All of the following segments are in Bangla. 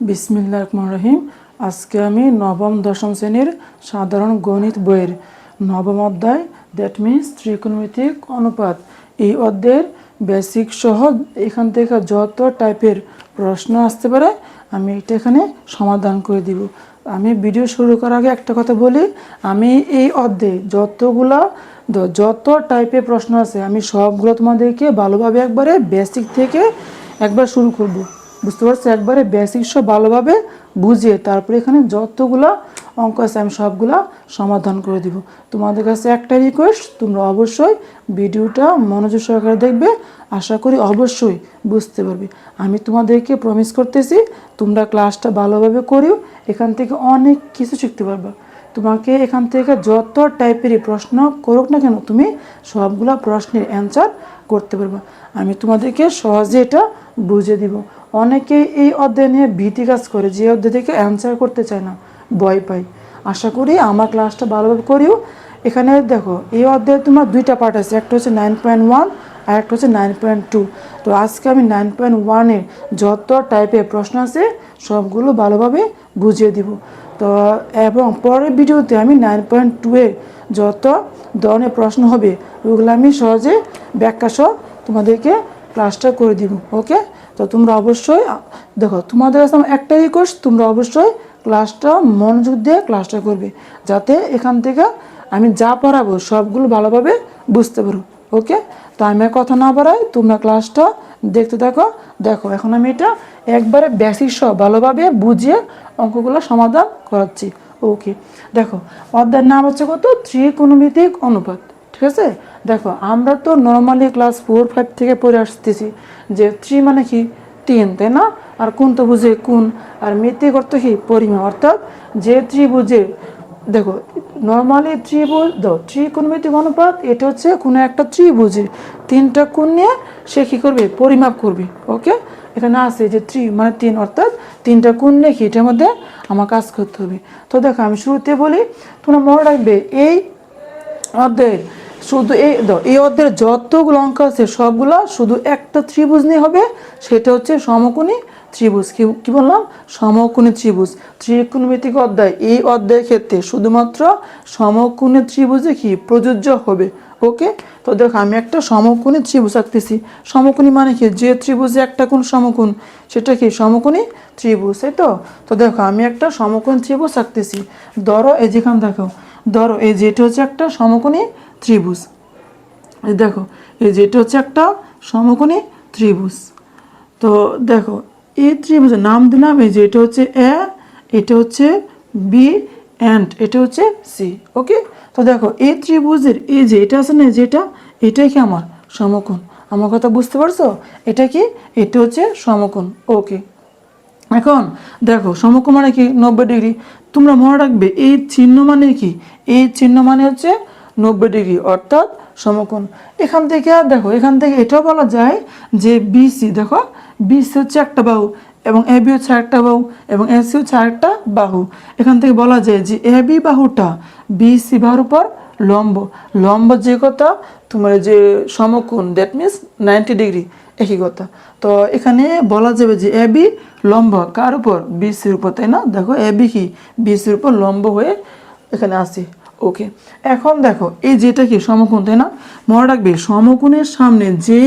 বিসমিল্লাহির রহমানির রহিম। আজকে আমি নবম দশম শ্রেণীর সাধারণ গণিত বইয়ের নবম অধ্যায়, দ্যাট মিনস ত্রিকোণমিতিক অনুপাত, এই অধ্যায়ের বেসিক সহ এখান থেকে যত টাইপের প্রশ্ন আসতে পারে আমি এটা এখানে সমাধান করে দিব। আমি ভিডিও শুরু করার আগে একটা কথা বলি, আমি এই অধ্যায়ে যত টাইপের প্রশ্ন আছে আমি সবগুলো তোমাদেরকে ভালোভাবে একবারে বেসিক থেকে একবার শুরু করব। বুঝতে পারছো? একবারে বেসিক সব ভালোভাবে বুঝিয়ে তারপরে এখানে যতগুলো অঙ্ক আছে আমি সবগুলা সমাধান করে দিব। তোমাদের কাছে একটা রিকোয়েস্ট, তোমরা অবশ্যই ভিডিওটা মনোযোগ সহকারে দেখবে, আশা করি অবশ্যই বুঝতে পারবে। আমি তোমাদেরকে প্রমিস করতেছি তোমরা ক্লাসটা ভালোভাবে করিও, এখান থেকে অনেক কিছু শিখতে পারবা। তোমাকে এখান থেকে যত টাইপেরই প্রশ্ন করুক না কেন তুমি সবগুলা প্রশ্নের অ্যান্সার করতে পারবা। আমি তোমাদেরকে সহজে এটা বুঝিয়ে দিব। অনেকেই এই অধ্যায় নিয়ে ভীতি কাজ করে, যে অধ্যায় থেকে অ্যান্সার করতে চায় না, ভয় পাই। আশা করি আমার ক্লাসটা ভালোভাবে করিও। এখানে দেখো এই অধ্যায়ে তোমার দুইটা পার্ট আছে, একটা হচ্ছে 9.1 আর একটা হচ্ছে 9.2। তো আজকে আমি 9.1-এর যত টাইপের প্রশ্ন আছে সবগুলো ভালোভাবে বুঝিয়ে দিব। তো এবং পরের ভিডিওতে আমি 9.2-এর যত ধরনের প্রশ্ন হবে ওগুলো আমি সহজে ব্যাখ্যা সহ তোমাদেরকে ক্লাসটা করে দিব। ওকে? তো তোমরা অবশ্যই দেখো, তোমাদের কাছে আমার একটা রিকোয়েস্ট, তোমরা অবশ্যই ক্লাসটা মনোযোগ দিয়ে ক্লাসটা করবে, যাতে এখান থেকে আমি যা পড়াবো সবগুলো ভালোভাবে বুঝতে পারো। ওকে? তো আমি কথা না বাড়াই, তোমরা ক্লাসটা দেখতে থাকো। দেখো এখন আমি এটা একবারে বেসিক সহ ভালোভাবে বুঝিয়ে অঙ্কগুলো সমাধান করাচ্ছি। ওকে, দেখো অধ্যায়ের নাম হচ্ছে কত, ত্রিকোণমিতিক অনুপাত। ঠিক আছে? দেখো আমরা তো নর্মালি ক্লাস 4-5 থেকে পড়ে আসতেছি যে ত্রি মানে কি, তিন, তাই না? আর কোণ তো বুঝে কোণ, আর মিতিক অর্থ কি, পরিমাপ। অর্থাৎ যে ত্রিভুজের, দেখো নর্মালি ত্রিকোণমিতিক অনুপাত এটা হচ্ছে কোনো একটা ত্রিভুজের তিনটা কোণ নিয়ে সে কী করবে, পরিমাপ করবে। ওকে? এখানে আছে যে ত্রি মানে তিন, অর্থাৎ তিনটা কোণ নিয়ে কি এটার মধ্যে আমার কাজ করতে হবে। তো দেখো আমি শুরুতে বলি, তোমরা মনে রাখবে এই অধ্যায়ের শুধু এই অধ্যায়ের যতগুলো অঙ্ক আছে সবগুলো শুধু একটা ত্রিভুজ নিয়ে হবে, সেটা হচ্ছে সমকোণী ত্রিভুজ। কি বললাম? সমকোণী ত্রিভুজ। ত্রিকোণমিতিক অধ্যায়, এই অধ্যায়ের ক্ষেত্রে শুধুমাত্র সমকোণী ত্রিভুজে কি প্রযোজ্য হবে। ওকে? তো দেখো আমি একটা সমকোণী ত্রিভুজ আঁকতেছি। সমকোণী মানে কি, যে ত্রিভুজে একটা কোণ সমকোণ সেটা কি সমকোণী ত্রিভুজ, তাই তো? তো দেখো আমি একটা সমকোণী ত্রিভুজ আঁকতেছি। ধরো এই যেখানে দেখো, ধরো এই যেটা হচ্ছে একটা সমকোণী ত্রিভুজ। এই দেখো এই যেটা হচ্ছে একটা সমকোণী ত্রিভুজ। তো দেখো এই ত্রিভুজের নাম দিলাম, এই যে এটা হচ্ছে এ, এটা হচ্ছে বি, অ্যান্ড এটা হচ্ছে সি। ওকে? তো দেখো এই ত্রিভুজের এই যে এটা আছে না, যেটা এটাই কি আমার সমকোণ। আমার কথা বুঝতে পারছো? এটা কি, এটা হচ্ছে সমকোণ। ওকে, এখন দেখো সমকোণ মানে কি, 90 ডিগ্রি। তোমরা মনে রাখবে এই চিহ্ন মানে কি, এই চিহ্ন মানে হচ্ছে 90 ডিগ্রি, অর্থাৎ সমকোণ। এখান থেকে দেখো, এখান থেকে এটাও বলা যায় যে বিসি, দেখো বিসি হচ্ছে একটা বাহু, এবং এ বি হচ্ছে একটা বাহু, এবং এসি হচ্ছে আরেকটা বাহু। এখান থেকে বলা যায় যে এ বি বাহুটা বিসি বাহুর উপর লম্ব। লম্ব যে কথা, তোমার যে সমকোণ, দ্যাট মিনস 90 ডিগ্রি, একই কথা। তো এখানে বলা যাবে যে এ বি লম্ব কার উপর, বিসির উপর, তাই না? দেখো এ বি কি বিসির উপর লম্ব হয়ে এখানে আসে। ওকে, এখন দেখো এই যেটা কি সমকোণ, তাই না? মনে রাখবে সমকোণের সামনে যে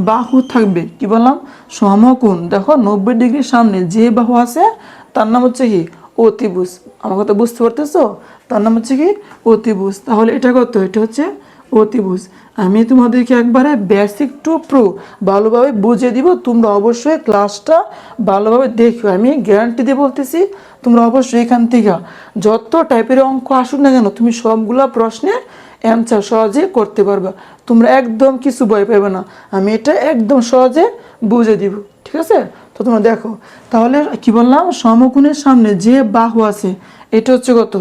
বাহু থাকবে, কি বললাম, সমকোণ। দেখো 90 ডিগ্রির সামনে যে বাহু আছে তার নাম হচ্ছে কি, অতিভুজ। আমার কথা বুঝতে পারতেছো? তার নাম হচ্ছে কি, অতিভুজ। তাহলে এটা কত, এটা হচ্ছে অতিভুজ। আমি তোমাদেরকে একবারে বেসিক টু প্রো ভালোভাবে বুঝিয়ে দিব। তোমরা অবশ্যই ক্লাসটা ভালোভাবে দেখো, আমি গ্যারান্টি দিয়ে বলতেছি তোমরা অবশ্যই এখান থেকে যত টাইপের অঙ্ক আসুক না কেন তুমি সবগুলা প্রশ্নের অ্যান্সার সহজে করতে পারবে। তোমরা একদম কিছু ভয় পাবে না, আমি এটা একদম সহজে বুঝিয়ে দিব। ঠিক আছে? তো তোমরা দেখো, তাহলে কি বললাম, সমকোণের সামনে যে বাহু আছে এটা হচ্ছে কত,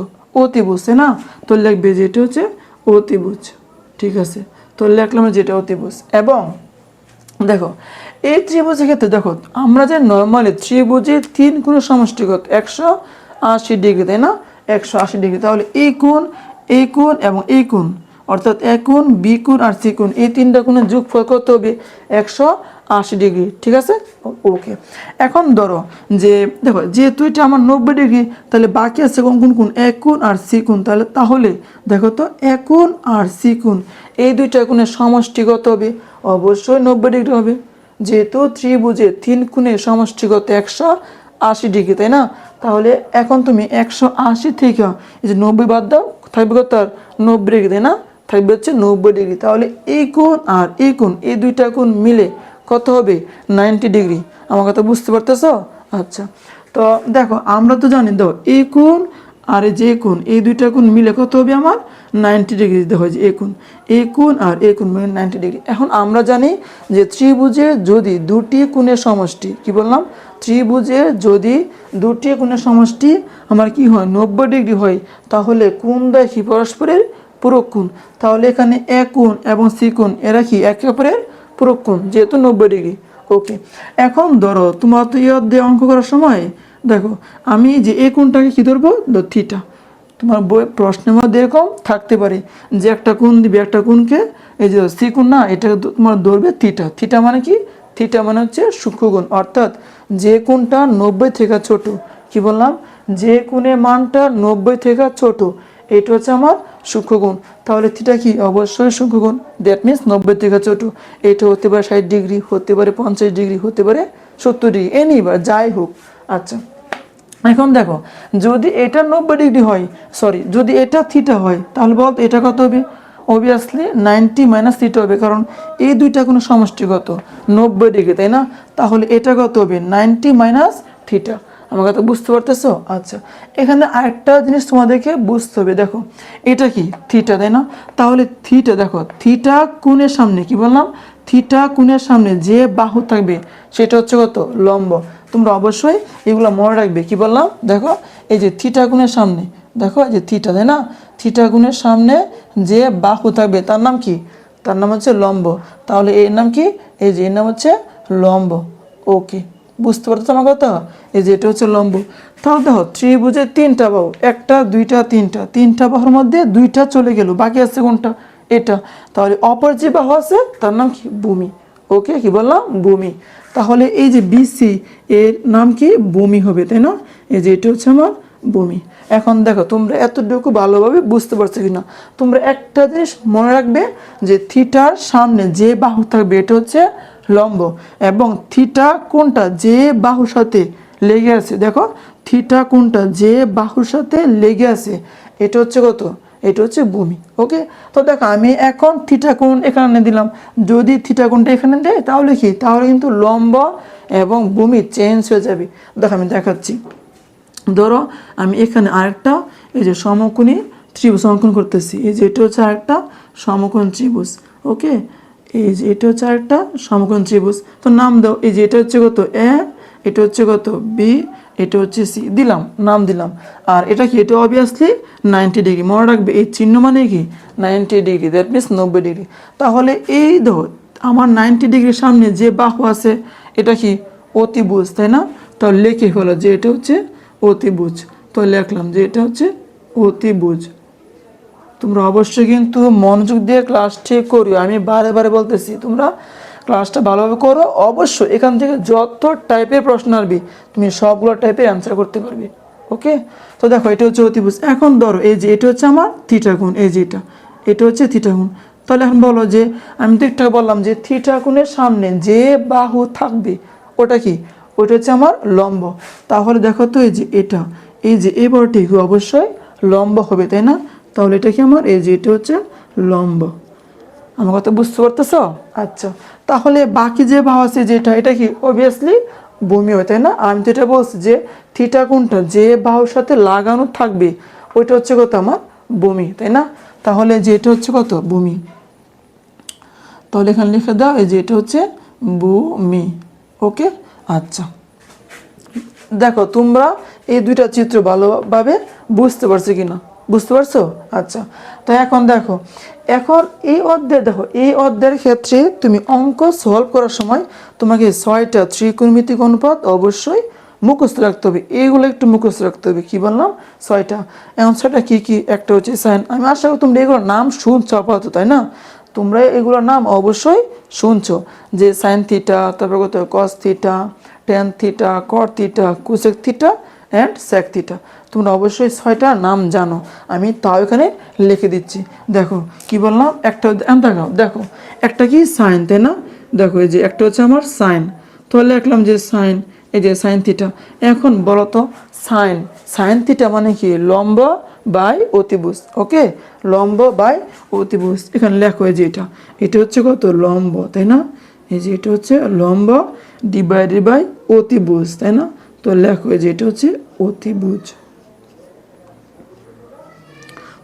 অতিভুজ, তাই না? তো লিখবে যে এটা হচ্ছে অতিভুজ। ঠিক আছে? তো লিখলাম যেটা অতিভুজ। এবং দেখো এই ত্রিভুজের ক্ষেত্রে দেখো আমরা যে নর্মালি ত্রিভুজের তিন কোণের সমষ্টিগত 180 ডিগ্রি, তাই না? 180 ডিগ্রি। তাহলে এই কোণ, এই কোণ এবং এই কোণ অর্থাৎ এ কোণ, বি কোণ আর সি কোণ, এই তিনটা কোণের যোগফল কত হবে? 180 ডিগ্রি। ঠিক আছে, ওকে। এখন ধরো যে দেখো যেহেতু এটা আমার 90 ডিগ্রি, তাহলে বাকি আছে কোন কোন কোণ? এ কোণ আর সি কোণ। তাহলে দেখো তো এ কোণ আর সি কোণ এই দুইটা কোণের সমষ্টি কত হবে? অবশ্যই 90 ডিগ্রি হবে, যেহেতু ত্রিভুজের 3 কোণের সমষ্টিগত 180 ডিগ্রি, তাই না? তাহলে এখন তুমি 180 থেকে এই যে 90 বাদ দাও, থাকবে কত? আর 90 ডিগ্রি, তাই না? থাকবে হচ্ছে 90 ডিগ্রি। তাহলে এই কোণ আর এই কোণ, এই দুইটা কোণ মিলে কত হবে? 90 ডিগ্রি। আমার কথা বুঝতে পারতেছো? আচ্ছা, তো দেখো আমরা তো জানি, দেখো এই কোণ আর যে কোণ, এই দুইটা কোণ মিলে কত হবে আমার? 90 ডিগ্রি। দেখো যে এই কোণ আর এই কোণ মিলে 90 ডিগ্রি। এখন আমরা জানি যে ত্রিভুজের যদি দুটি কোণের সমষ্টি, কি বললাম? ত্রিভুজের যদি দুটি কোণের সমষ্টি আমার কি হয়? 90 ডিগ্রি হয়, তাহলে কোণ দ্বয় কি? পরস্পরের পূরক কোণ। তাহলে এখানে এ কোণ এবং সি কোণ এরা কি? একে অপরের পূরক কোণ, যেহেতু 90 ডিগ্রি। ওকে, এখন ধরো তোমার তো এই অধ্যায়ে অঙ্ক করার সময় দেখো আমি যে এই কোণটাকে কি ধরবো? থিটা। তোমার বই প্রশ্নের মধ্যে এরকম থাকতে পারে যে একটা কোণ দিবে, একটা কোণকে এই যে সি কোণ না, এটা তোমার ধরবে থিটা। থিটা মানে কি? থিটা মানে হচ্ছে সূক্ষ্মকোণ, অর্থাৎ যে কোণটা 90 থেকে ছোট। কি বললাম? যে কোণের মানটা 90 থেকে ছোট, এটা হচ্ছে আমার সূক্ষ্মকোণ। তাহলে থিটা কি? অবশ্যই সূক্ষ্মকোণ। দ্যাট মিনস 90 থেকে ছোট। এটা হতে পারে 60 ডিগ্রি, হতে পারে 50 ডিগ্রি, হতে পারে 70 ডিগ্রি, এনিবার যাই হোক। আচ্ছা, এখন দেখো যদি এটা 90 ডিগ্রি হয়, সরি যদি এটা থিটা হয়, তাহলে বল এটা কত হবে? অবভিয়াসলি 90 মাইনাস থিটা হবে, কারণ এই দুইটা কোনো সমষ্টিগত 90 ডিগ্রি, তাই না? তাহলে এটা কত হবে? 90 মাইনাস থিটা। আমার কথা বুঝতে পারতেছো? আচ্ছা, এখানে আরেকটা জিনিস তোমাদেরকে বুঝতে হবে। দেখো এটা কি? থিটা, তাই না? তাহলে থিটা, দেখো থিটা কোণের সামনে, কি বললাম? থিটা কোণের সামনে যে বাহু থাকবে সেটা হচ্ছে কত? লম্ব। তোমরা অবশ্যই এগুলো মনে রাখবে। কি বললাম? দেখো এই যে থিটা কোণের সামনে, দেখো এই যে থিটা, তাই না? থিটা কোণের সামনে যে বাহু থাকবে তার নাম কি? তার নাম হচ্ছে লম্ব। তাহলে এর নাম কি? এই যে এর নাম হচ্ছে লম্ব। ওকে, বুঝতে পারছো আমার কথা? এই যে এটা হচ্ছে লম্ব। তাহলে দেখো ত্রিভুজের 3টা বাহু, 1টা 2টা 3টা, 3টা বাহুর মধ্যে 2টা চলে গেল, বাকি আছে কোনটা? এটা। তাহলে অপর যে বাহু আছে তার নাম কি? ভূমি। ওকে, কি বললাম? ভূমি। তাহলে এই যে বিসি এর নাম কি? ভূমি হবে, তাই না? এই যে এটা হচ্ছে আমার ভূমি। এখন দেখো তোমরা এতটুকু ভালোভাবে বুঝতে পারছো কিনা? তোমরা একটা জিনিস মনে রাখবে যে থিটার সামনে যে বাহু থাকবে এটা হচ্ছে লম্ব, এবং থিটা কোনটা? যে বাহুর সাথে লেগে আছে। দেখো থিটা কোনটা? যে বাহুর সাথে লেগে আছে, এটা হচ্ছে কত? এটা হচ্ছে ভূমি। ওকে, তো দেখো আমি এখন থিটা কোণ এখানে দিলাম, যদি থিটা কোণটা এখানে দেয় তাহলে কি? তাহলে কিন্তু লম্ব এবং ভূমি চেঞ্জ হয়ে যাবে। দেখো আমি দেখাচ্ছি। ধরো আমি এখানে আরেকটা এই যে সমকোণী ত্রিভুজ অঙ্কন করতেছি। এই যে এটা হচ্ছে আরেকটা সমকোণ ত্রিভুজ। ওকে, এই যে এটা হচ্ছে আরেকটা সমকোণ ত্রিভুজ। তো নাম দাও। এই যে এটা হচ্ছে কত? এ, এটা হচ্ছে কত? বি, এটা হচ্ছে সি, দিলাম, নাম দিলাম। আর এটা কি? এটা অবভিয়াসলি 90 ডিগ্রি। মনে রাখবে এই চিহ্ন মানে কি? 90 ডিগ্রি, দ্যাট মিনস 90 ডিগ্রি। তাহলে এই ধর আমার 90 ডিগ্রির সামনে যে বাহু আছে এটা কি? অতিভুজ, তাই না? তো লিখে হলো যে এটা হচ্ছে অতিভুজ। তো লিখলাম যে এটা হচ্ছে অতিভুজ। তোমরা অবশ্যই কিন্তু মনোযোগ দিয়ে ক্লাসটি করিও। আমি বারে বারে বলতেছি তোমরা ক্লাসটা ভালোভাবে করো। অবশ্যই এখান থেকে যত টাইপের প্রশ্ন আসবে তুমি সবগুলো টাইপের অ্যান্সার করতে পারবে। ওকে, তো দেখো এটা হচ্ছে অতিভুজ। এখন ধরো এই যে এটা হচ্ছে আমার থিটা কোণ, এই যে এটা হচ্ছে থিটা কোণ। তাহলে এখন বলো যে আমি তো একটু বললাম যে থিটা কোণের সামনে যে বাহু থাকবে ওটা কি? ওইটা হচ্ছে আমার লম্ব। তাহলে দেখো তো এই যে এটা, এই যে এই বড়টি অবশ্যই লম্ব হবে, তাই না? তাহলে এটা কি আমার? এই যে এটা হচ্ছে লম্ব। আমার কথা বুঝতে পারতেছো? আচ্ছা, তাহলে বাকি যে বাহু আছে যেটা, এটা কি? অবভিয়াসলি ভূমি হয়, তাই না? আমি তো এটা বলছি যে থিটা কোণটা যে বাহুর সাথে লাগানো থাকবে ওইটা হচ্ছে কত? আমার ভূমি, তাই না? তাহলে যে এটা হচ্ছে কত? ভূমি। তাহলে এখানে লিখে দাও এই যে এটা হচ্ছে ভূমি। ওকে, আচ্ছা দেখো তোমরা এই দুইটা চিত্র ভালোভাবে বুঝতে পারছো কিনা? বুঝতে পারছো? আচ্ছা, তো এখন দেখো, এখন এই অধ্যায় দেখো, এই অধ্যায়ের ক্ষেত্রে তুমি অঙ্ক সলভ করার সময় তোমাকে 6টা ত্রিকোণমিতিক অনুপাত অবশ্যই মুখস্থ রাখতে হবে, এইগুলো একটু মুখস্থ রাখতে হবে। কি বললাম? 6টা। এখন 6টা কি কি? একটা হচ্ছে সাইন। আমি আশা করি তোমরা এগুলোর নাম শুনছো আপাতত, তাই না? তোমরা এগুলোর নাম অবশ্যই শুনছো, যে সাইন থিটা, তারপর কত cos theta, tan theta, cot theta, cosec theta and sec theta. তোমরা অবশ্যই 6টা নাম জানো, আমি তাও এখানে লিখে দিচ্ছি। দেখো কি বললাম, একটা দেখো একটা কি সাইন, তাই না? দেখো এই যে একটা হচ্ছে আমার সাইন, তো লিখলাম যে সাইন, এই যে সাইন থিটা। এখন বলো তো সাইন, সাইন থিটা মানে কি? লম্ব বাই অতিভুজ। ওকে, লম্ব বাই অতিভুজ। এখানে লেখো এই যে এটা হচ্ছে কত? লম্ব, তাই না? এই যে এটা হচ্ছে লম্ব ডিভাইডেড বাই অতিভুজ, তাই না? তো লেখো এই যে এটা হচ্ছে অতিভুজ।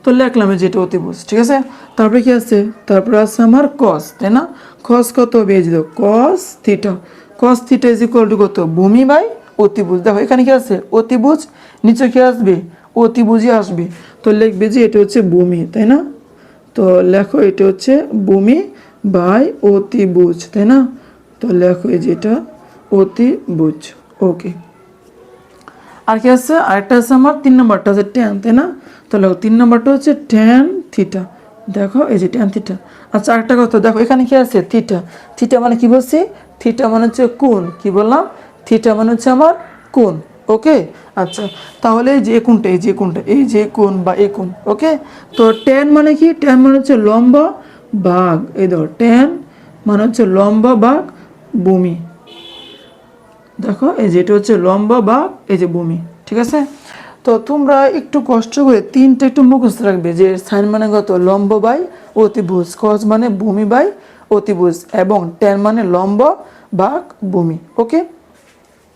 তো লিখলাম যে এটা অতিভুজ, ঠিক আছে? তারপরে কি আছে? তারপরে আছে আমার কস, তাই না? কস কত হবে? এই যে cos theta, cos theta is equal to কত? ভূমি বাই অতিভুজ। দেখো এখানে কি আছে? অতিভুজ, নিচে কি আসবে? অতিভুজই আসবে। তো লিখবে যে এটা হচ্ছে ভূমি, তাই না? তো লেখো এটা হচ্ছে ভূমি বাই অতিভুজ, তাই না? তো লেখো এই যে এটা অতিভুজ। ওকে, আর কি আছে? আরেকটা আছে আমার 3 নম্বরটা আছে ট্যান, তাই না? তাহলে 3 নম্বরটা হচ্ছে ট্যান থিটা। দেখো এই যে ট্যান থিটা। আচ্ছা আরেকটা কথা, দেখো এখানে কি আছে? থিটা। থিটা মানে কি বলছি? থিটা মানে হচ্ছে কোণ। কি বললাম? থিটা মানে হচ্ছে আমার কোণ। ওকে, আচ্ছা তাহলে এই যে কোণটা, এই যে কোণটা, এই যে কোণ বা এই কোণ। ওকে, তো ট্যান মানে কি? ট্যান মানে হচ্ছে লম্ব ভাগ, এই ধর ট্যান মানে হচ্ছে লম্ব ভাগ ভূমি। দেখো এই যে এটা হচ্ছে লম্ব বা এই যে ভূমি, ঠিক আছে? তো তোমরা একটু কষ্ট করে 3টা একটু মুখস্থ রাখবে, যে সাইন মানে কত? লম্ব বাই অতিভুজ, কস মানে ভূমি বাই অতিভুজ, এবং ট্যান মানে লম্ব ভাগ ভূমি। ওকে,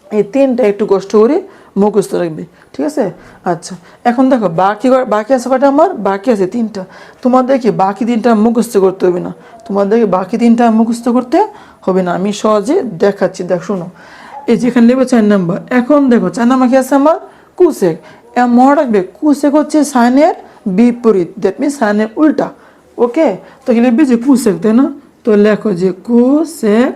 এই 3টা একটু কষ্ট করে মুখস্থ রাখবে, ঠিক আছে? আচ্ছা এখন দেখো বাকি আছে কটা আমার? বাকি আছে 3টা। তোমাদেরকে বাকি 3টা মুখস্থ করতে হবে না, তোমাদেরকে বাকি 3টা মুখস্থ করতে হবে না, আমি সহজে দেখাচ্ছি। দেখ শোনো, এই যেখানে নেবে 4 নাম্বার। এখন দেখো 4 নাম্বার কি আছে আমার? কুসেক। মনে রাখবে কুসেক হচ্ছে সাইনের বিপরীত, দ্যাট মিনস সাইনের উল্টা। ওকে, তো কি লিখবে? যে কুসেক, তাই না? তো লেখো যে কুসেক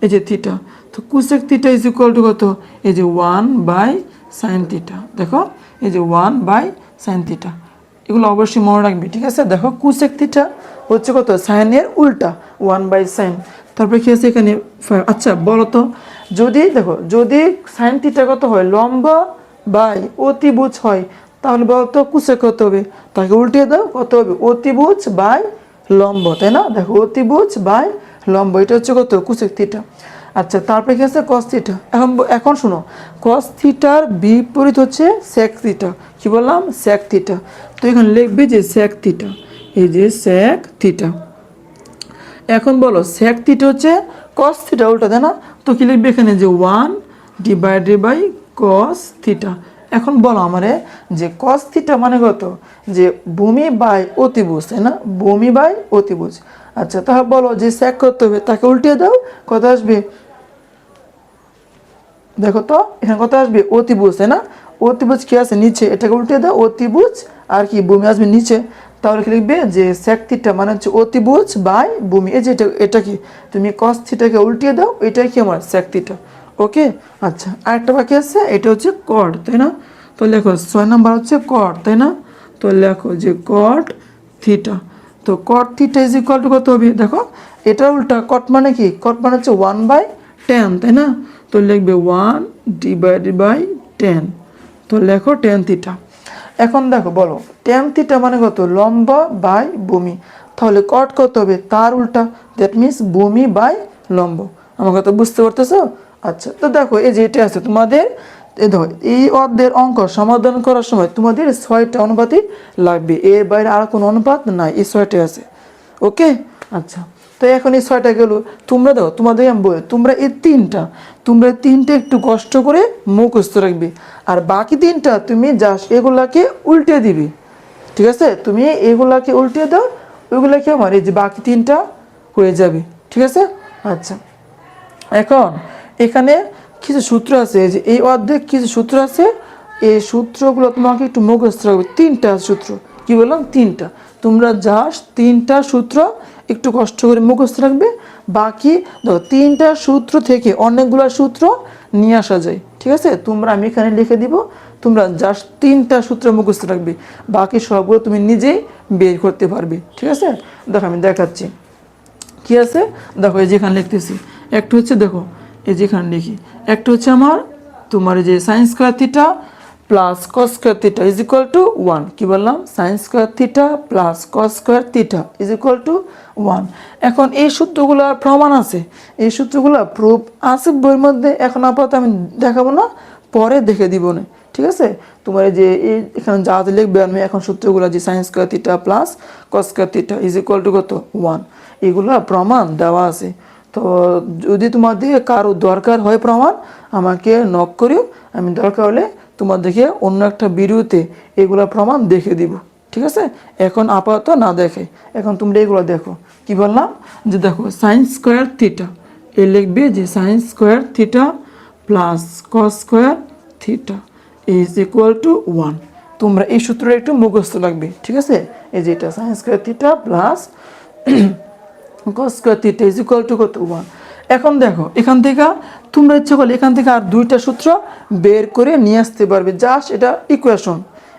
এই যে থিটা। তো cosec theta is equal to কত? এই যে 1 বাই সাইন থিটা। দেখো এই যে 1 বাই সাইন থিটা, এগুলো অবশ্যই মনে রাখবি, ঠিক আছে? দেখো কুসেক থিটা হচ্ছে কত? সাইনের উল্টা, 1 বাই সাইন। তারপরে কি আছে এখানে? আচ্ছা বলো তো, যদি দেখো যদি সাইন থিটা কত হয়? লম্ব বাই অতিভুজ হয়, তাহলে বলো তো কুসেক কত হবে? তাকে উল্টিয়ে দাও, কত হবে? অতিভুজ বাই লম্ব, তাই না? দেখো অতিভুজ বাই লম্ব, এটা হচ্ছে কত? Cosec theta. আচ্ছা তারপরে কি আছে? Cos theta. এখন শোনো, কস থিটার বিপরীত হচ্ছে সেক থিটা। কি বললাম? Sec theta. তো এখানে লিখবে যে সেক থিটা, এই যে সেক থিটা। এখন বলো সেক থিটা হচ্ছে কস থিটা উল্টা, তাই না? তো কি লিখবে এখানে? যে 1 ডিভাইডেড বাই কস থিটা। এখন বলো আমারে যে কস থিটা মানে কত? যে ভূমি বাই অতিভুজ, তাই না? ভূমি বাই অতিভুজ। আচ্ছা তাহলে বলো যে সেক করতে হবে, তাকে উল্টিয়ে দাও, কত আসবে? দেখো তো এখানে কত আসবে? অতিভুজ, তাই না? অতিভুজ কি আছে? নিচে, এটাকে উল্টে দাও, অতিভুজ আর কি ভূমি আসবে নিচে। তাহলে কি লিখবে? যে সেক থিটা মানে হচ্ছে অতিভুজ বাই ভূমি। এই যে এটা কি? তুমি কস থিটাকে উল্টিয়ে দাও, এটাই কি আমার? Sec theta. ওকে, আচ্ছা আরেকটা বাকি আছে, এটা হচ্ছে কট, তাই না? তো লেখো 6 নাম্বার হচ্ছে কট, তাই না? তো লেখো যে কট থিটা। তো কট থিটা ইজ ইকুয়াল টু কত হবে? দেখো এটা উল্টা, কট মানে কি? কট মানে হচ্ছে 1 বাই 10, তাই না? তো লিখবে 1 ডিভাইডেড বাই 10। তো লেখো ট্যান থিটা। এখন দেখো বলো ট্যান থিটা মানে কত? লম্ব বাই ভূমি। তাহলে কট কত হবে? তার উল্টা, দ্যাট মিনস ভূমি বাই লম্ব। আমার কথা বুঝতে পারতেছো? আচ্ছা তো দেখো এই যে এটা আছে তোমাদের, এই দেখো এই অধ্যায়ের অঙ্ক সমাধান করার সময় তোমাদের 6টা অনুপাতই লাগবে, এর বাইরে আর কোনো অনুপাত নাই, এই 6টাই আছে। ওকে, আচ্ছা তো এখন এই 6টা গেল। তোমরা দেখো তোমাদের আমি বলি, তোমরা এই 3টা একটু কষ্ট করে মুখস্থ রাখবে, আর বাকি 3টা তুমি জাস্ট এগুলাকে উল্টে দিবি, ঠিক আছে? তুমি এগুলাকে উল্টে দাও, ওইগুলাকে আমার এই যে বাকি 3টা হয়ে যাবে, ঠিক আছে? আচ্ছা এখন এখানে কিছু সূত্র আছে, এই যে এই অর্ধেক কিছু সূত্র আছে, এই সূত্রগুলো তোমাকে একটু মুখস্থ রাখবে। 3টা সূত্র, কি বললাম? 3টা। তোমরা জাস্ট 3টা সূত্র একটু কষ্ট করে মুখস্থ রাখবে, বাকি ধরো 3টা সূত্র থেকে অনেকগুলো সূত্র নিয়ে আসা যায়, ঠিক ঠিক আছে, তোমরা আমি এখানে লিখে দিব, তোমরা জাস্ট 3টা সূত্র মুখস্থ রাখবে, বাকি সবগুলো তুমি নিজেই বের করতে পারবে। ঠিক আছে, দেখো আমি দেখাচ্ছি কি আছে। দেখো এই যেখানে লিখতেছি, একটা হচ্ছে দেখো এই যেখানে লিখি, একটা হচ্ছে আমার তোমার এই যে sine square theta plus cos square theta is equal two 1। কি বললাম? Sine square theta plus cos square theta is equal two 1। এখন এই সূত্রগুলোর প্রমাণ আছে, এই সূত্রগুলো প্রুফ আছে বইয়ের মধ্যে, এখন আপাতত আমি দেখাবো না, পরে দেখে দিব না। ঠিক আছে, তোমার যে এই এখানে যা লিখবে আমি এখন সূত্রগুলো যে sine square theta plus cos square theta is equal to কত 1, এগুলো প্রমাণ দেওয়া আছে। তো যদি তোমাদের কারো দরকার হয় প্রমাণ, আমাকে নক করিও, আমি দরকার হলে তোমাদেরকে অন্য একটা ভিডিওতে এগুলো প্রমাণ দেখে দিব। ঠিক আছে, এখন আপাতত না দেখে, এখন তোমরা এগুলো দেখো। কি বললাম? যে দেখো সাইন স্কয়ার থিটা, এ লিখবে যে sine square theta plus cos square theta is equal two 1। তোমরা এই সূত্রটা একটু মুখস্থ লাগবে। ঠিক আছে, এই যে এটা sine square theta plus cos square theta is equal to কত 1। এখন দেখো এখান থেকে তোমরা ইচ্ছা করলে এখান থেকে আর 2টা সূত্র বের করে নিয়ে আসতে পারবে, জাস্ট এটা ইকুয়েশন,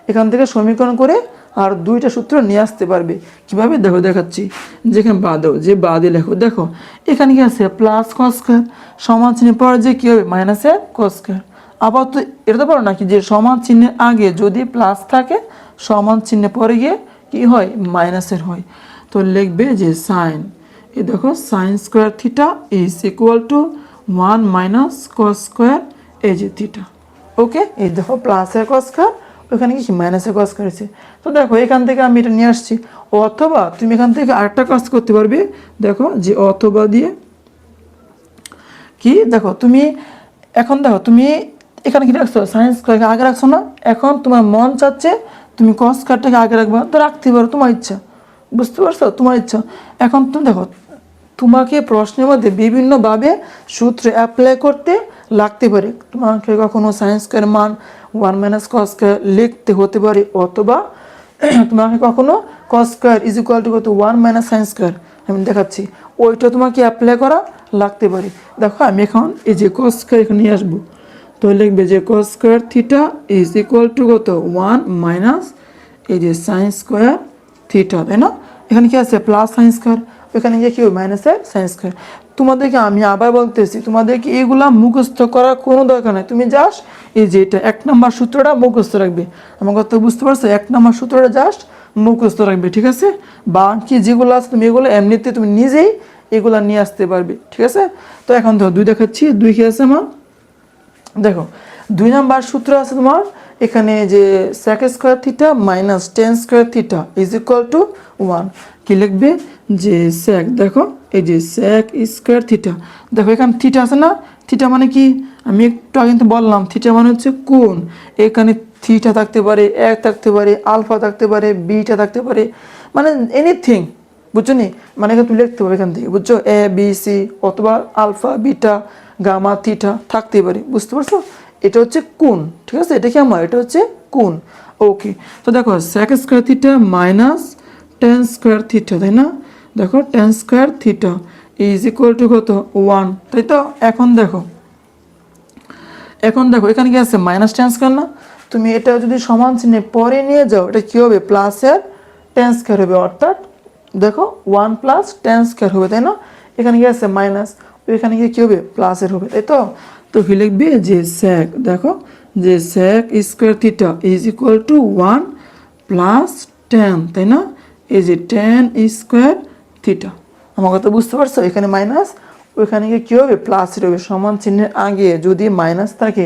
এখান থেকে সমীকরণ করে আর 2টা সূত্র নিয়ে আসতে পারবে। কিভাবে দেখো দেখাচ্ছি, যেখানে বাদেও যে বাদে লেখো, দেখো এখানে কি আছে প্লাস কস স্কয়ার, সমান চিহ্নের পরে যে কি হবে মাইনাসের কস স্কয়ার। আবার তো এটা তো পারো নাকি যে সমান চিহ্নের আগে যদি প্লাস থাকে, সমান চিহ্নের পরে গিয়ে কি হয় মাইনাসের হয়। তো লিখবে যে সাইন, এই দেখো sine square theta is equal two 1 minus cos square এই যে থিটা। ওকে, এই দেখো প্লাসের কস স্কয়ার, ওখানে কি মাইনাসের কস স্কয়ার আছে। তো দেখো এখান থেকে আমি এটা নিয়ে আসছি, অথবা তুমি এখান থেকে আরেকটা কাজ করতে পারবে। দেখো যে অথবা দিয়ে কি, দেখো তুমি এখন দেখো তুমি এখানে কি রাখছো সাইন স্কয়ারকে আগে রাখছো না, এখন তোমার মন চাচ্ছে তুমি কস স্কয়ারটাকে আগে রাখবা, তো রাখতে পারো, তোমার ইচ্ছা। বুঝতে পারছো? তোমার ইচ্ছা। এখন তুমি দেখো তোমাকে প্রশ্নের মধ্যে বিভিন্নভাবে সূত্র অ্যাপ্লাই করতে লাগতে পারে, তোমাকে কখনো সাইন স্কয়ার মান 1 মাইনাস কস স্কয়ার লিখতে হতে পারে, অথবা তোমাকে কখনো কস স্কয়ার ইজ ইকুয়াল টু কত 1 মাইনাস সাইন স্কয়ার, আমি দেখাচ্ছি, ওইটা তোমাকে অ্যাপ্লাই করা লাগতে পারে। দেখো আমি এখন এই যে কস স্কয়ার এখানে নিয়ে আসবো, তো লিখবে যে কস square theta is equal to কত 1 মাইনাস এই যে সাইন স্কয়ার থিটা, তাই না? এখানে কি আছে প্লাস সাইন স্কয়ার, ওখানে গিয়ে কি হবে মাইনাসের সাইন স্কয়ার। তোমাদেরকে আমি আবার বলতেছি, তোমাদেরকে এগুলা মুখস্থ করার কোনো দরকার নাই, তুমি জাস্ট এই যে এটা 1 নম্বর সূত্রটা মুখস্থ রাখবে। আমার কথা বুঝতে পারছো? 1 নম্বর সূত্রটা জাস্ট মুখস্থ রাখবে। ঠিক আছে, বাকি যেগুলো আছে তুমি এগুলো এমনিতে তুমি নিজেই এগুলা নিয়ে আসতে পারবে। ঠিক আছে, তো এখন ধরো 2 দেখাচ্ছি, 2 কি আছে আমার, দেখো 2 নম্বর সূত্র আছে তোমার এখানে যে sec square theta minus tan square theta is equal two 1। কি লিখবে যে sec, দেখো এই যে sec স্কয়ার থিটা, দেখো এখানে থিটা আছে না, থিটা মানে কি আমি একটু আগে কিন্তু বললাম, থিটা মানে হচ্ছে কোণ। এখানে থিটা থাকতে পারে, 1 থাকতে পারে, আলফা থাকতে পারে, বিটা থাকতে পারে, মানে এনিথিং, বুঝছো নি, মানে এখানে তুমি লিখতে পারবে এখান থেকে, বুঝছো, এ বি সি অথবা আলফা বিটা গামা থিটা থাকতেই পারে। বুঝতে পারছো? এটা হচ্ছে কোণ। ঠিক আছে, এটা কি আমার, এটা হচ্ছে কোণ। ওকে, তো দেখো sec square theta minus tan square theta, তাই না? দেখো tan square theta is equal to কত 1, তাই তো? এখন দেখো এখানে কি আছে মাইনাস tan স্কয়ার না, তুমি এটা যদি সমান চিহ্নে পরে নিয়ে যাও, এটা কি হবে প্লাসের tan স্কয়ার হবে, অর্থাৎ দেখো 1 প্লাস tan স্কয়ার হবে, তাই না? এখানে কি আছে মাইনাস, ওইখানে গিয়ে কী হবে প্লাসের হবে, তাই তো? তো কি লিখবে যে sec, দেখো যে sec square theta is equal two 1 plus tan, তাই না? এই যে tan স্কয়ার থিটা। আমার কথা বুঝতে পারছো? এখানে মাইনাস, ওইখানে গিয়ে কী হবে প্লাসের হবে। সমান চিহ্নের আগে যদি মাইনাস থাকে,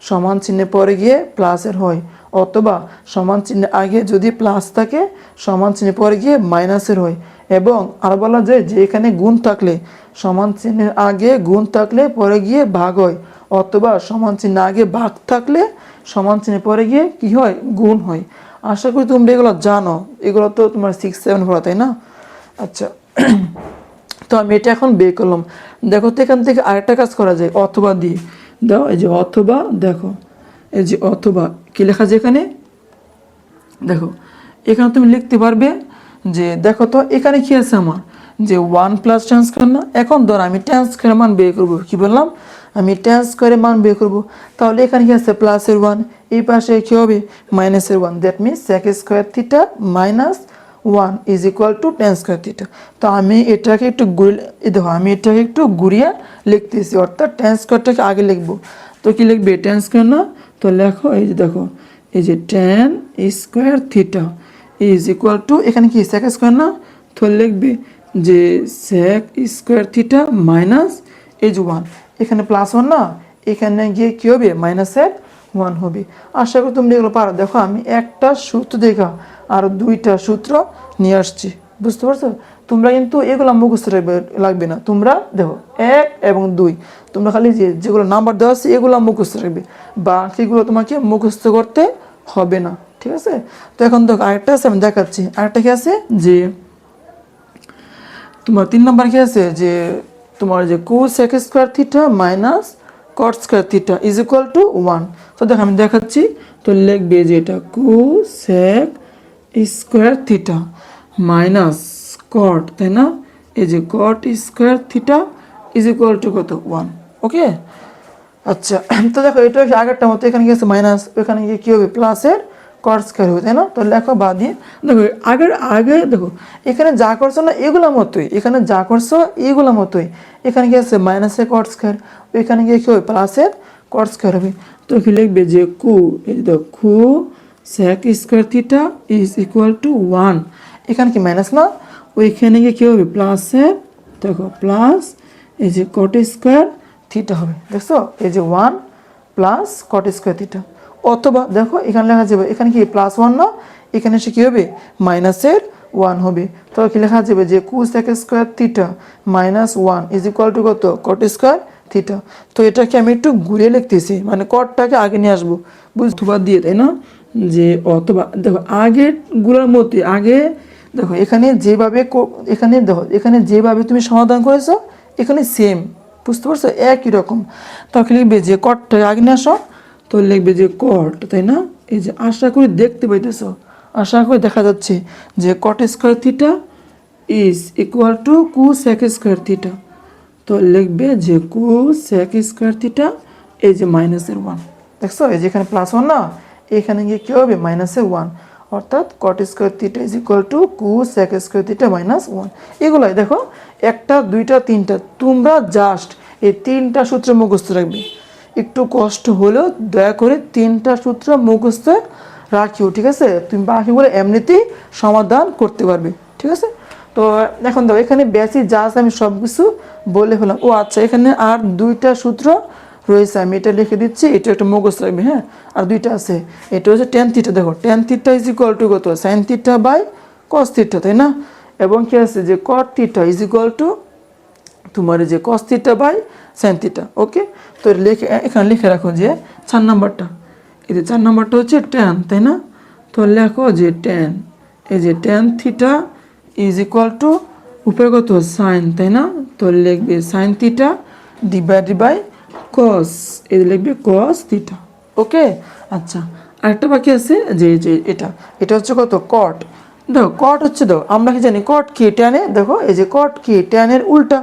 সমান চিহ্নের পরে গিয়ে প্লাসের হয়, অথবা সমান চিহ্নের আগে যদি প্লাস থাকে, সমান চিহ্নের পরে গিয়ে মাইনাসের হয়। এবং আর বলা যায় যে এখানে গুণ থাকলে, সমান চিহ্নের আগে গুণ থাকলে পরে গিয়ে ভাগ হয়, অথবা সমান চিহ্নের আগে ভাগ থাকলে সমান চিহ্নের পরে গিয়ে কি হয় গুণ হয়। আশা করি তোমরা এগুলো জানো, এগুলো তো তোমার 6-7 পড়া, তাই না? আচ্ছা, তো আমি এটা এখন বের করলাম। দেখো তো এখান থেকে আরেকটা কাজ করা যায়, অথবা দিয়ে দাও, এই যে অথবা, দেখো এই যে অথবা কি লেখা আছে এখানে, দেখো এখানে তুমি লিখতে পারবে যে দেখো তো এখানে কি আছে আমার যে 1 প্লাস tan স্কয়ার না। এখন ধর আমি tan স্কয়ার মান বের করবো, কি বললাম আমি tan স্কোয়ারের মান বের করবো, তাহলে এখানে কি আছে প্লাসের 1, এই পাশে কি হবে মাইনাসের 1, that means sec square theta minus 1 is equal two tan square theta. তো আমি এটাকে একটু দেখো আমি এটাকে একটু ঘুরিয়ে লিখতেছি, অর্থাৎ tan স্কোয়ারটাকে আগে লিখবো। তো কি লিখবে tan স্কোয়ার না, তো লেখো এই যে দেখো এই যে tan square theta is equal two এখানে কি sec স্কোয়ার না, তো লিখবে যে sec স্কোয়ার থিটা মাইনাস এই যে 1, এখানে প্লাস 1 না, এখানে গিয়ে কী হবে মাইনাসের 1 হবে। আশা করি তুমি এগুলো পারো। দেখো আমি একটা সূত্র দেখা আর দুইটা সূত্র নিয়ে আসছি, বুঝতে পারছো? তোমরা কিন্তু এগুলো মুখস্থ লাগবে না, তোমরা দেখো 1 এবং 2 তোমরা খালি যেগুলো নাম্বার দেওয়া আছে এগুলো মুখস্থ রাখবে, বাকিগুলো তোমাকে মুখস্থ করতে হবে না, ঠিক আছে? তো এখন দেখো আরেকটা আছে, আমি দেখাচ্ছি। আরেকটা কি আছে যে তোমার 3 নাম্বার কি আছে যে তোমার যে cosec square theta minus cot square theta is equal two 1। তো দেখো আমি দেখাচ্ছি, তো লিখবে যে এটা cosec square theta minus cot, তাই না? এই যে cot square theta is equal to কত 1, ওকে? আচ্ছা, তো দেখো এটা আগেরটা মতো, এখানে কি আছে মাইনাস, ওইখানে গিয়ে কী হবে প্লাসের কট স্কোয়ার হবে, তাই না? তো লেখো বাদ দিয়ে দেখো আগে দেখো এখানে যা করছো না এগুলো মতোই, এখানে যা করছো এগুলো মতোই, এখানে কি আছে মাইনাসের কট স্কোয়ার, ওইখানে গিয়ে কী হবে প্লাসের কট স্কোয়ার হবে। তো কি লিখবে যে এই দেখো sec square theta is equal two 1, এখানে কি মাইনাস না, ওইখানে গিয়ে কী হবে প্লাসের দেখো প্লাস এই যে কট স্কোয়ার থিটা হবে, দেখছো এই যে 1 প্লাস কট স্কোয়ার থিটা। অথবা দেখো এখানে লেখা যাবে, এখানে কি প্লাস 1 না, এখানে এসে কী হবে মাইনাসের 1 হবে। তো কি লেখা যাবে যে cosec square theta minus 1 is equal to কত কট স্কোয়ার থিটা। তো এটাকে আমি একটু ঘুরিয়ে লিখতেছি, মানে কটটাকে আগে নিয়ে আসবো বুঝতে দিয়ে, তাই না? যে অথবা দেখো আগেরগুলোর মধ্যে আগে দেখো এখানে যেভাবে তুমি সমাধান করেছো এখানে সেম, বুঝতে পারছো একই রকম। তখন লিখবে যে কটটা আগে নিয়ে আসো, তো লিখবে যে কট, তাই না? এই যে আশা করি দেখতে পাইতেছো, আশা করি দেখা যাচ্ছে যে cot square theta is equal two cosec square theta. তো লিখবে যে cosec স্কোয়ার থিটা এই যে মাইনাসের 1, দেখছো এই যে এখানে প্লাস 1 না, এখানে গিয়ে কী হবে মাইনাসের 1, অর্থাৎ cot square theta is equal two cosec square theta minus 1। এগুলাই দেখো একটা দুইটা তিনটা, তোমরা জাস্ট এই 3টা সূত্র মুখস্থ রাখবে। একটু কষ্ট হলেও দয়া করে 3টা সূত্র মুখস্থ রাখিও, ঠিক আছে? তুমি বাকিগুলো এমনিতেই সমাধান করতে পারবে, ঠিক আছে? তো এখন দেখো এখানে বেসিক যা আছে আমি সব কিছু বলে ফেলাম। ও আচ্ছা, এখানে আর 2টা সূত্র রয়েছে, আমি এটা লিখে দিচ্ছি, এটা একটা মুখস্থ রাখবে, হ্যাঁ? আর 2টা আছে, এটা হচ্ছে tan থিটা, দেখো tan theta is equal to কত sin theta by cos theta, তাই না? এবং কি আছে যে cot theta is equal to তোমার যে cos theta by sin theta, okay? তো এখানে লিখে রাখো যে 4 নাম্বারটা, এই যে 4 নাম্বারটা হচ্ছে tan, তাই না? তো লেখো যে tan, এই যে tan theta is equal to উপরে কত sin, তাই না? তো লিখবে sin theta divided by cos, এই লিখবে cos থিটা, ওকে? আচ্ছা, আরেকটা বাকি আছে যে এটা হচ্ছে কত cot। দেখো cot হচ্ছে, দেখো আমরা কি জানি cot কি tan এ, দেখো এই যে cot কি tan এর উল্টা,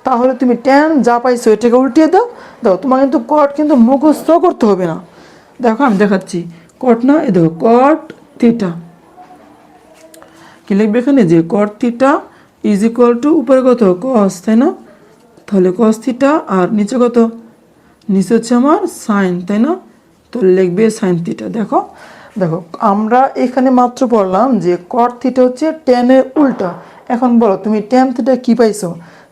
তাহলে তুমি tan যা পাইছো এটাকে উল্টিয়ে দাও, তোমার কিন্তু cot কিন্তু মুখস্থ করতে হবে না। দেখো আমি দেখাচ্ছি, cot না, এই দেখো cot থিটা, কি লিখবে এখানে যে cot theta is equal to উপরে কত cos, তাই না? তাহলে cos থিটা আর নিচে কত, নিচে হচ্ছে আমার sin, তাই না? তো লিখবে sin থিটা। দেখো আমরা এখানে মাত্র পড়লাম যে cot থিটা হচ্ছে tan এর উল্টা। এখন বলো তুমি tan থিটা কি পাইছো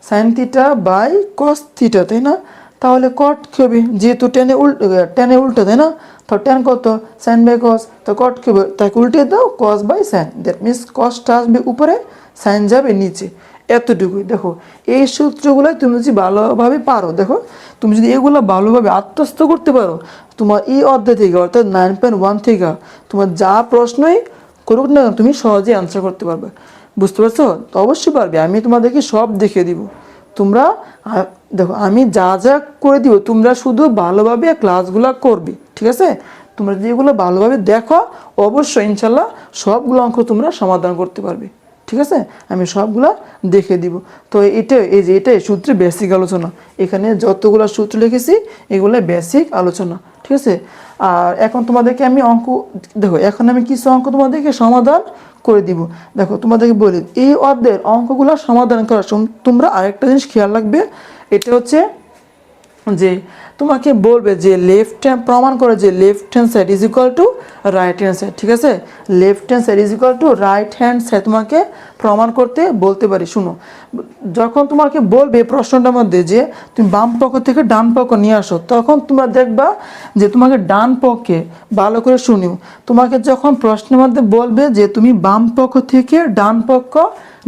sin theta by cos theta, তাই না? তাহলে cot কি হবে, যেহেতু tan এর উল্টা, তাই না? তো tan কত sin বাই cos, তো cot কি হবে তাকে উল্টে দাও cos by sin, that means cosটা আসবে উপরে sin যাবে নিচে, এতটুকুই। দেখো এই সূত্রগুলো তুমি যদি ভালোভাবে পারো, দেখো তুমি যদি এগুলো ভালোভাবে আত্মস্থ করতে পারো, তোমার এই অধ্যায় থেকে অর্থাৎ 9.1 থেকে তোমার যা প্রশ্নই করুক না তুমি সহজেই আনসার করতে পারবে, বুঝতে পারছো? তো অবশ্যই পারবে, আমি তোমাদেরকে সব দেখিয়ে দিব। তোমরা দেখো আমি যা যা করে দিব, তোমরা শুধু ভালোভাবে ক্লাসগুলো করবে, ঠিক আছে? তোমরা যদি এগুলো ভালোভাবে দেখো, অবশ্যই ইনশাল্লাহ সবগুলো অঙ্ক তোমরা সমাধান করতে পারবে, ঠিক ঠিক আছে, আমি সবগুলা দেখে দিব। তো এটাই সূত্রে বেসিক আলোচনা, এখানে যতগুলো সূত্র লিখেছি এগুলো বেসিক আলোচনা, ঠিক আছে। আর এখন তোমাদেরকে আমি অঙ্ক, দেখো এখন আমি কিছু অঙ্ক তোমাদেরকে সমাধান করে দিব। দেখো তোমাদেরকে বলি, এই অধ্যায়ের অঙ্কগুলো সমাধান করার সময় তোমরা আরেকটা জিনিস খেয়াল রাখবে, এটা হচ্ছে যে তোমাকে বলবে যে লেফট হ্যান্ড প্রমাণ করে যে left hand side is equal two right hand side, ঠিক আছে, left hand side is equal two right hand side তোমাকে প্রমাণ করতে বলতে পারি। শুনো, যখন তোমাকে বলবে প্রশ্নটার মধ্যে যে তুমি বাম পক্ষ থেকে ডান পক্ষ নিয়ে আসো, তখন তোমরা দেখবা যে তোমাকে ডান পক্ষে, ভালো করে শুনিও, তোমাকে যখন প্রশ্নের মধ্যে বলবে যে তুমি বাম পক্ষ থেকে ডান পক্ষ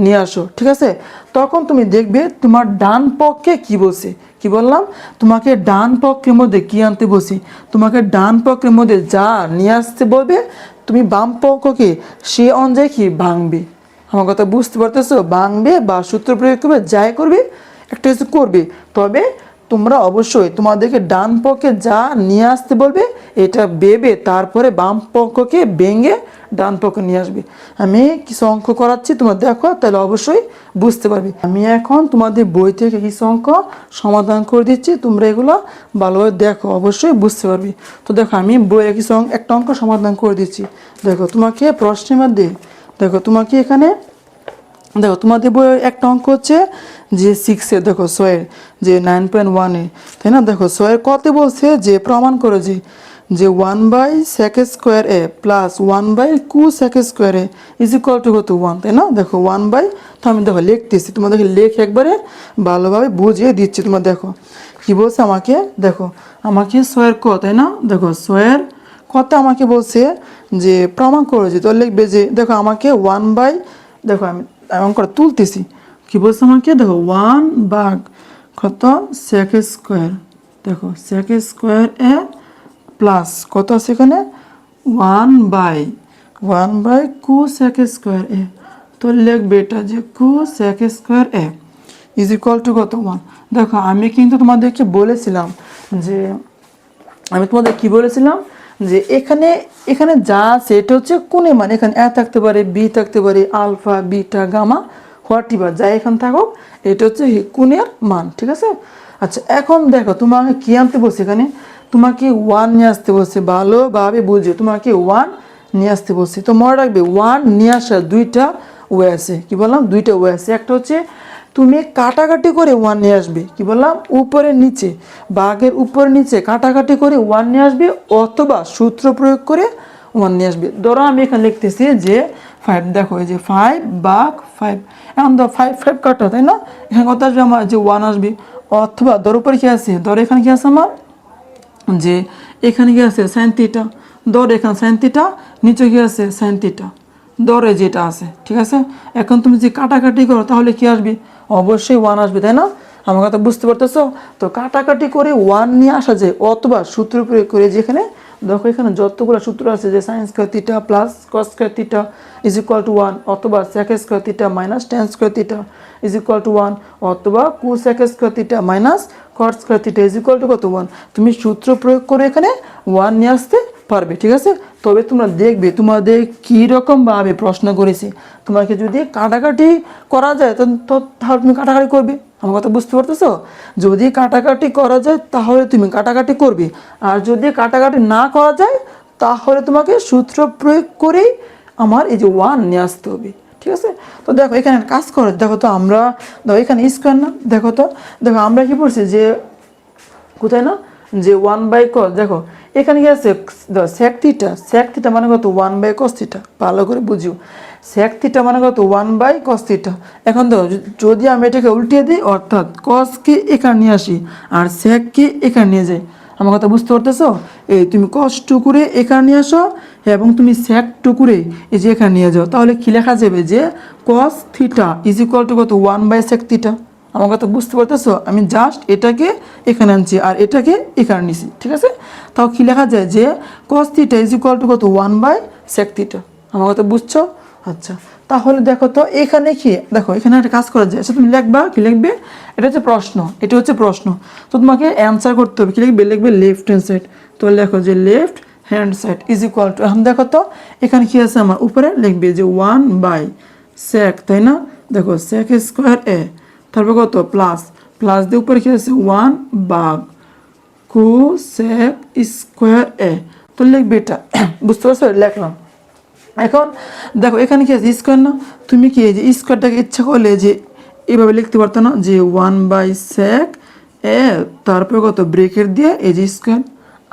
নিয়ে আসো, ঠিক আছে, তখন তুমি দেখবে তোমার ডান পক্ষে কি বলছে, কি বললাম, তোমাকে ডান পক্ষের মধ্যে কি আনতে বলছি, তোমাকে ডান পক্ষের মধ্যে যা নিয়ে আসতে বলবে তুমি বাম পক্ষকে সে অনুযায়ী কি ভাঙবে। আমার কথা বুঝতে পারতেছো? ভাঙবে বা সূত্র প্রয়োগ করবে, যাই করবে একটা কিছু করবে, তবে তোমরা অবশ্যই তোমাদেরকে ডান পক্ষে যা নিয়ে আসতে বলবে এটা ভেবে তারপরে বাম পক্ষকে ভেঙে ডান পক্ষে নিয়ে আসবে। আমি কিছু অঙ্ক করাচ্ছি, তোমরা দেখো, তাহলে অবশ্যই বুঝতে পারবে। আমি এখন তোমাদের বই থেকে কিছু অঙ্ক সমাধান করে দিচ্ছি, তোমরা এগুলো ভালোভাবে দেখো, অবশ্যই বুঝতে পারবে। তো দেখো আমি বইয়ে কিছু একটা অঙ্ক সমাধান করে দিচ্ছি। দেখো তোমাকে প্রশ্নের মধ্যে, দেখো তোমাকে এখানে, দেখো তোমাদের বইয়ের একটা অঙ্ক হচ্ছে যে 6-এর, দেখো 6-এর যে 9.1-এ, তাই না, দেখো 6-এর কতে বলছে যে প্রমাণ করে যে 1/sec² plus 1/cos² is equal to কত 1, তাই না। দেখো 1/, তো আমি দেখো লিখতেছি, তোমাদেরকে লেখে একবারে ভালোভাবে বুঝিয়ে দিচ্ছি। তোমরা দেখো কি বলছে আমাকে, দেখো আমাকে 6-এর ক, তাই না, দেখো 6-এর কত আমাকে বলছে যে প্রমাণ করেছে, তো লিখবে যে দেখো আমাকে 1/, দেখো আমি অঙ্কটা তুলতেছি, কি বলছে আমাকে, দেখো 1 কত sec², দেখো sec² প্লাস কত আছে এখানে 1/cos² তো লিখবে এটা যে cos² ইজ ইকুয়াল টু কত 1। দেখো আমি কিন্তু তোমাদেরকে বলেছিলাম যে, আমি তোমাদের কি বলেছিলাম যে এখানে এখানে যা আছে এটা হচ্ছে কোণের মান, এখানে এ থাকতে পারে, বি থাকতে পারে, আলফা, বিটা, গামা, হোয়াটিভার যাই এখানে থাকুক, এটা হচ্ছে কোণের মান, ঠিক আছে। আচ্ছা এখন দেখো তোমাকে কি আনতে বলছে, এখানে তোমাকে 1 নিয়ে আসতে বলছে, ভালোভাবে বুঝে তোমাকে 1 নিয়ে আসতে বলছে। তো মনে রাখবে 1 নিয়ে আসার দুইটা ওয়ে আছে, কি বললাম, দুইটা ওয়ে আছে। একটা হচ্ছে তুমি কাটাকাটি করে 1 নিয়ে আসবে, কি বললাম, উপরে নিচে, বাঘের উপরে নিচে কাটাকাটি করে 1 নিয়ে আসবে, অথবা সূত্র প্রয়োগ করে 1 নিয়ে আসবে। ধরো আমি এখানে লিখতেছি যে 5, দেখো এই যে 5 বাঘ 5, এখন ধরো 5 কাটা, তাই না, এখানে কত আসবে আমার, যে 1 আসবে। অথবা ধরো উপরে কি আছে, ধরো এখানে কি আছে আমার, যে এখানে কি আছে sin θ, ধরো এখানে sin θ, নিচে কি আছে sin θ, ধরে যেটা আছে, ঠিক আছে। এখন তুমি যে কাটাকাটি করো তাহলে কি আসবে, অবশ্যই 1 আসবে, তাই না, আমার কথা বুঝতে পারতেছো। তো কাটাকাটি করে 1 নিয়ে আসা যায়, অথবা সূত্র প্রয়োগ করে, যেখানে দেখো এখানে যতগুলো সূত্র আছে যে sin² θ plus cos² θ is equal two 1, অথবা sec² θ minus tan² θ is equal two 1, অথবা cos² θ minus cot² θ is equal to কত 1, তুমি সূত্র প্রয়োগ করে এখানে 1 নিয়ে আসতে পারবে, ঠিক আছে। তবে তোমরা দেখবে তোমাদের কীরকমভাবে প্রশ্ন করেছি, তোমাকে যদি কাটাকাটি করা যায় তাহলে তুমি কাটাকাটি করবে, আমার কথা বুঝতে পারতেছো। যদি কাটাকাটি করা যায় তাহলে তুমি কাটাকাটি করবে, আর যদি কাটাকাটি না করা যায় তাহলে তোমাকে সূত্র প্রয়োগ করেই আমার এই যে 1 নিয়ে আসতে হবে, ঠিক আছে। তো দেখো এখানে কাজ করে, দেখো তো আমরা, দেখো এখানে স্কোয়ার না, দেখো তো, দেখো আমরা কি পড়ছি যে কোথায় না, যে 1/cos, দেখো এখানে কি আছে sec θ মানে কত 1/cos θ, ভালো করে বুঝিও, sec θ মানে কত 1/cos θ। এখন দেখো যদি আমি এটাকে উল্টিয়ে দিই, অর্থাৎ cosকে এখানে নিয়ে আসি আর secকে এখানে নিয়ে যাই, আমার কথা বুঝতে পারতেছো, এই তুমি cos টুকুরে এখানে নিয়ে আসো এবং তুমি sec টুকুরে এই যে এখানে নিয়ে যাও, তাহলে কি লেখা যাবে যে cos θ ইজ ইকুয়াল টু কত 1/sec θ। আমার কথা বুঝতে পারতেছো, আমি জাস্ট এটাকে এখানে আনছি আর এটাকে এখানে নিছি, ঠিক আছে। তাও কি লেখা যায় যে cos θ ইজ ইকুয়াল টু কত 1/sec θ। আমার কথা বুঝছো? আচ্ছা তাহলে দেখো তো এখানে কি, দেখো এখানে একটা কাজ করা যায়, আচ্ছা তুমি লিখবা, কি লিখবে, এটা হচ্ছে প্রশ্ন, এটা হচ্ছে প্রশ্ন, তো তোমাকে অ্যান্সার করতে হবে, কি লিখবে, লিখবে লেফট হ্যান্ড সাইড, তো লেখো যে left hand side is equal two, এখন দেখো তো এখানে কি আছে আমার উপরে, লিখবে যে 1/, সেক, তাই না? দেখো সেক স্কোয়ার এ, তারপর কত প্লাস, প্লাস দিয়ে উপরে কি আছে 1 ভাগ কোসেক স্কোয়ার এ। তো লিখবে এটা বুঝতে পারছো? লিখলাম। এখন দেখো এখানে কি আছে স্কোয়ার না, তুমি কি এই যে স্কোয়ারটাকে ইচ্ছা করলে যে এইভাবে লিখতে পারতো না, যে 1/sec এ, তারপরে কত ব্রেকেট দিয়ে এই যে স্কোয়ার।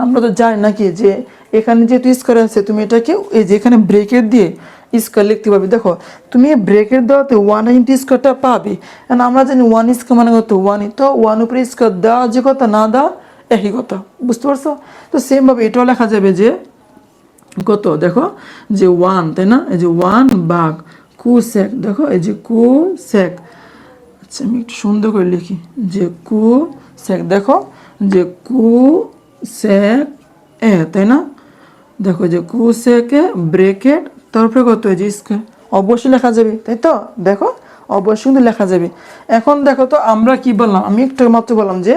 আমরা তো জানি নাকি যে এখানে যেহেতু স্কোয়ার আছে, তুমি এটাকে এই যে এখানে ব্রেকেট দিয়ে স্কোয়ার লিখতে পারবে। দেখো তুমি ব্রেকেট দেওয়াতে 1 ইন্টু স্কোয়ারটা পাবে, কারণ আমরা জানি 1 স্কোয়ার মানে কত 1, তো 1 উপরে স্কোয়ার দেওয়া যে কথা না দেওয়া একই কথা, বুঝতে পারছো? তো সেমভাবে এটাও লেখা যাবে যে কত, দেখো যে 1, তাই না? এই যে 1 ভাগ কোসেক, দেখো এই যে কোসেক। আচ্ছা আমি একটু সুন্দর করে লিখি, যে কোসেক, দেখো যে কোসেক এ, তাই না? দেখো যে কোসেকে ব্রেকেট, তারপরে কত এই যে স্কোয়ার, অবশ্যই লেখা যাবে, তাই তো? দেখো অবশ্যই কিন্তু লেখা যাবে। এখন দেখো তো আমরা কি বললাম, আমি একটু মাত্র বললাম যে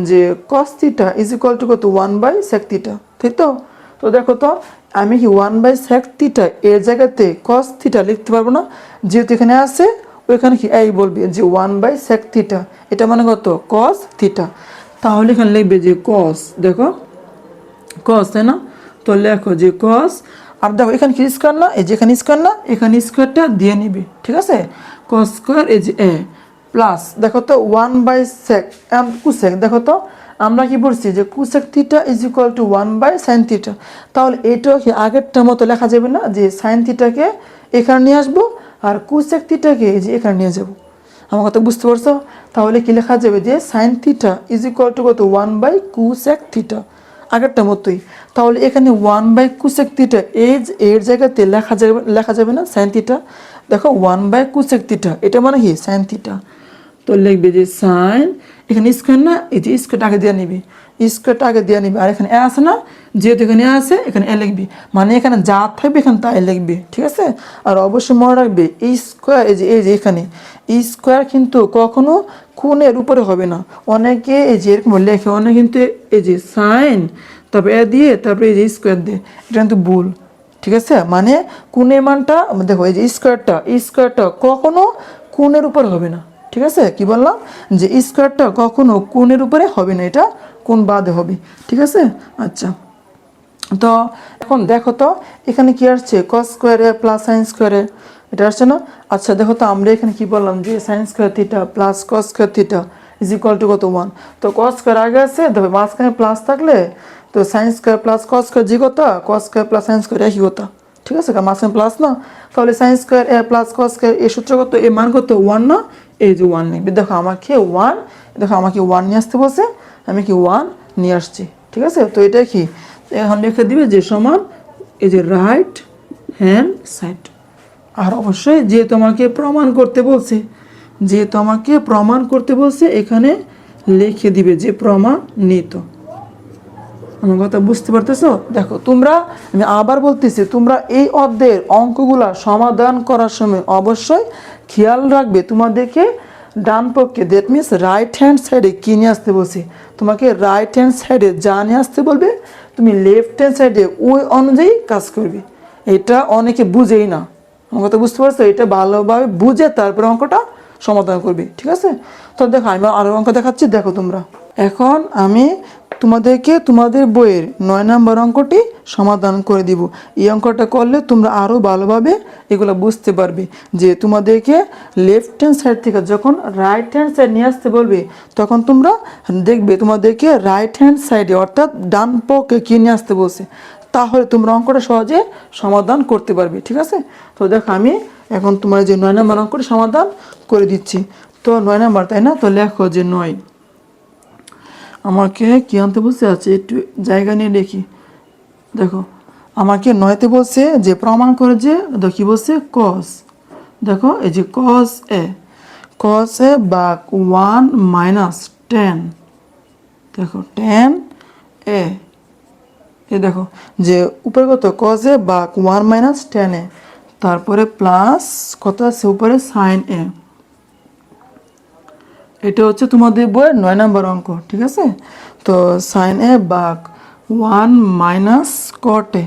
যে cos theta is equal to কত 1/sec থিটা, তাই তো? তো দেখো তো আমি কি 1/sec থিটা এর জায়গাতে cos থিটা লিখতে পারবো না? যেহেতু এখানে আছে ওইখানে কি এই বলবি যে 1/sec থিটা, এটা মানে কত cos থিটা। তাহলে এখানে লিখবে যে cos, দেখো cos, তাই না? তো লেখো যে cos, আর দেখো এখানে কি স্কোয়ার না, এই যে এখানে স্কোয়ার না, এখানে স্কোয়ারটা দিয়ে নিবি, ঠিক আছে? cos স্কোয়ার এই যে এ প্লাস, দেখো তো 1/sec কোসেক, দেখো তো আমরা কি বলছি যে cosec theta is equal two 1/sin theta. তাহলে এটাও কি আগেরটার মতো লেখা যাবে না, যে সাইন থিটাকে এখানে নিয়ে আসবো আর কোসেক থিটাকে এই যে এখানে নিয়ে যাবো। আমার কথা বুঝতে পারছো? তাহলে কি লেখা যাবে যে sine theta is equal to কত 1/cosec থিটা, আগেরটা মতোই। তাহলে এখানে 1/cosec থিটা এর জায়গাতে লেখা যাবে না সাইন থিটা। দেখো 1/cosec থিটা এটা মানে কি সাইন থিটা। তো লিখবে যে সাইন, এখানে স্কোয়ার না, এই যে স্কোয়ারটা আগে দিয়ে নিবি, স্কোয়ারটা আগে দিয়ে নিবি, আর এখানে এ আছে না, যেহেতু এখানে এ আছে এখানে এ লিখবি, মানে এখানে যা থাকবে এখানে তাই লিখবি, ঠিক আছে? আর অবশ্যই মনে রাখবে এই স্কোয়ার এই যে এখানে এই স্কোয়ার কিন্তু কখনো কোণের উপরে হবে না। অনেকে এই যে এরকম লেখে, অনেকে কিন্তু এই যে সাইন তারপরে এ দিয়ে তারপরে এই যে স্কোয়ার দিয়ে, এটা কিন্তু ভুল, ঠিক আছে? মানে কোণের মানটা দেখো, এই যে স্কোয়ারটা কখনো কোণের উপর হবে না, ঠিক আছে? কি বললাম যে স্কোয়ারটা কখনো কোণের উপরে হবে না, এটা কোণ বাদে হবে, ঠিক আছে? আচ্ছা তো এখন দেখো তো এখানে কি আসছে cos স্কোয়ারে প্লাস সাইন স্কোয়ারে, এটা আসছে না? আচ্ছা দেখো তো আমরা এখানে কি বললাম যে sine square theta plus cos square theta is equal to কত 1। তো cos স্কোয়ার আগে আছে, তবে মাঝখানে প্লাস থাকলে তো sine square plus cos square যে কথা, cos square plus sine square একই কথা, ঠিক আছে? কারণ মাঝখানে প্লাস না, তাহলে সাইন স্কোয়ার এ প্লাস cos স্কোয়ার এই সূত্র কত, এ মান কত 1 না? এই যে 1 লিখবে। দেখো আমাকে 1, দেখো আমাকে 1 নিয়ে আসতে বলছে, আমি কি 1 নিয়ে আসছি, ঠিক আছে? তো এটা কি এখন লিখে দিবে যে সমান এই যে রাইট হ্যান্ড সাইড। আর অবশ্যই যে তোমাকে প্রমাণ করতে বলছে, এখানে লিখে দিবে যে প্রমাণিত। আমার কথা বুঝতে পারতেছো? দেখো তোমরা, আমি আবার বলতেছি, তোমরা এই অধ্যায়ের অঙ্কগুলা সমাধান করার সময় অবশ্যই খেয়াল রাখবে তোমাদেরকে ডান পক্ষে, দ্যাট মিনস রাইট হ্যান্ড সাইডে কী নিয়ে আসতে বলছি। তোমাকে রাইট হ্যান্ড সাইডে যা নিয়ে আসতে বলবে তুমি লেফট হ্যান্ড সাইডে ওই অনুযায়ী কাজ করবে। এটা অনেকে বুঝেই না, আমার কথা বুঝতে পারছো? এটা ভালোভাবে বুঝে তারপরে অঙ্কটা সমাধান করবে, ঠিক আছে? তো দেখো আমি আরও অঙ্ক দেখাচ্ছি, দেখো তোমরা। এখন আমি তোমাদেরকে তোমাদের বইয়ের 9 নম্বর অঙ্কটি সমাধান করে দিব। এই অঙ্কটা করলে তোমরা আরও ভালোভাবে এগুলো বুঝতে পারবে, যে তোমাদেরকে লেফট হ্যান্ড সাইড থেকে যখন রাইট হ্যান্ড সাইড নিয়ে আসতে বলবে, তখন তোমরা দেখবে তোমাদেরকে রাইট হ্যান্ড সাইডে অর্থাৎ ডান পক্ষে কী নিয়ে আসতে বলছে, তাহলে তোমরা অঙ্কটা সহজে সমাধান করতে পারবে, ঠিক আছে? তো দেখো আমি এখন তোমার যে 9 নম্বর অঙ্কটি সমাধান করে দিচ্ছি। তো 9 নম্বর, তাই না? তো লেখো যে 9, আমাকে কী আনতে বলছে, আছে একটু জায়গা নিয়ে লিখি। দেখো আমাকে 9তে বলছে যে প্রমাণ করে যে, দেখো কী বলছে cos, দেখো এই যে cos এ বা 1 মাইনাস tan, দেখো tan এ, এই দেখো যে উপরে কত cos এ বা 1 মাইনাস tan এ, তারপরে প্লাস কত আছে উপরে sin এ। এটা হচ্ছে তোমাদের বইয়ের 9 নম্বর অঙ্ক, ঠিক আছে? তো সাইন এ বাঘ 1 মাইনাস কট এ,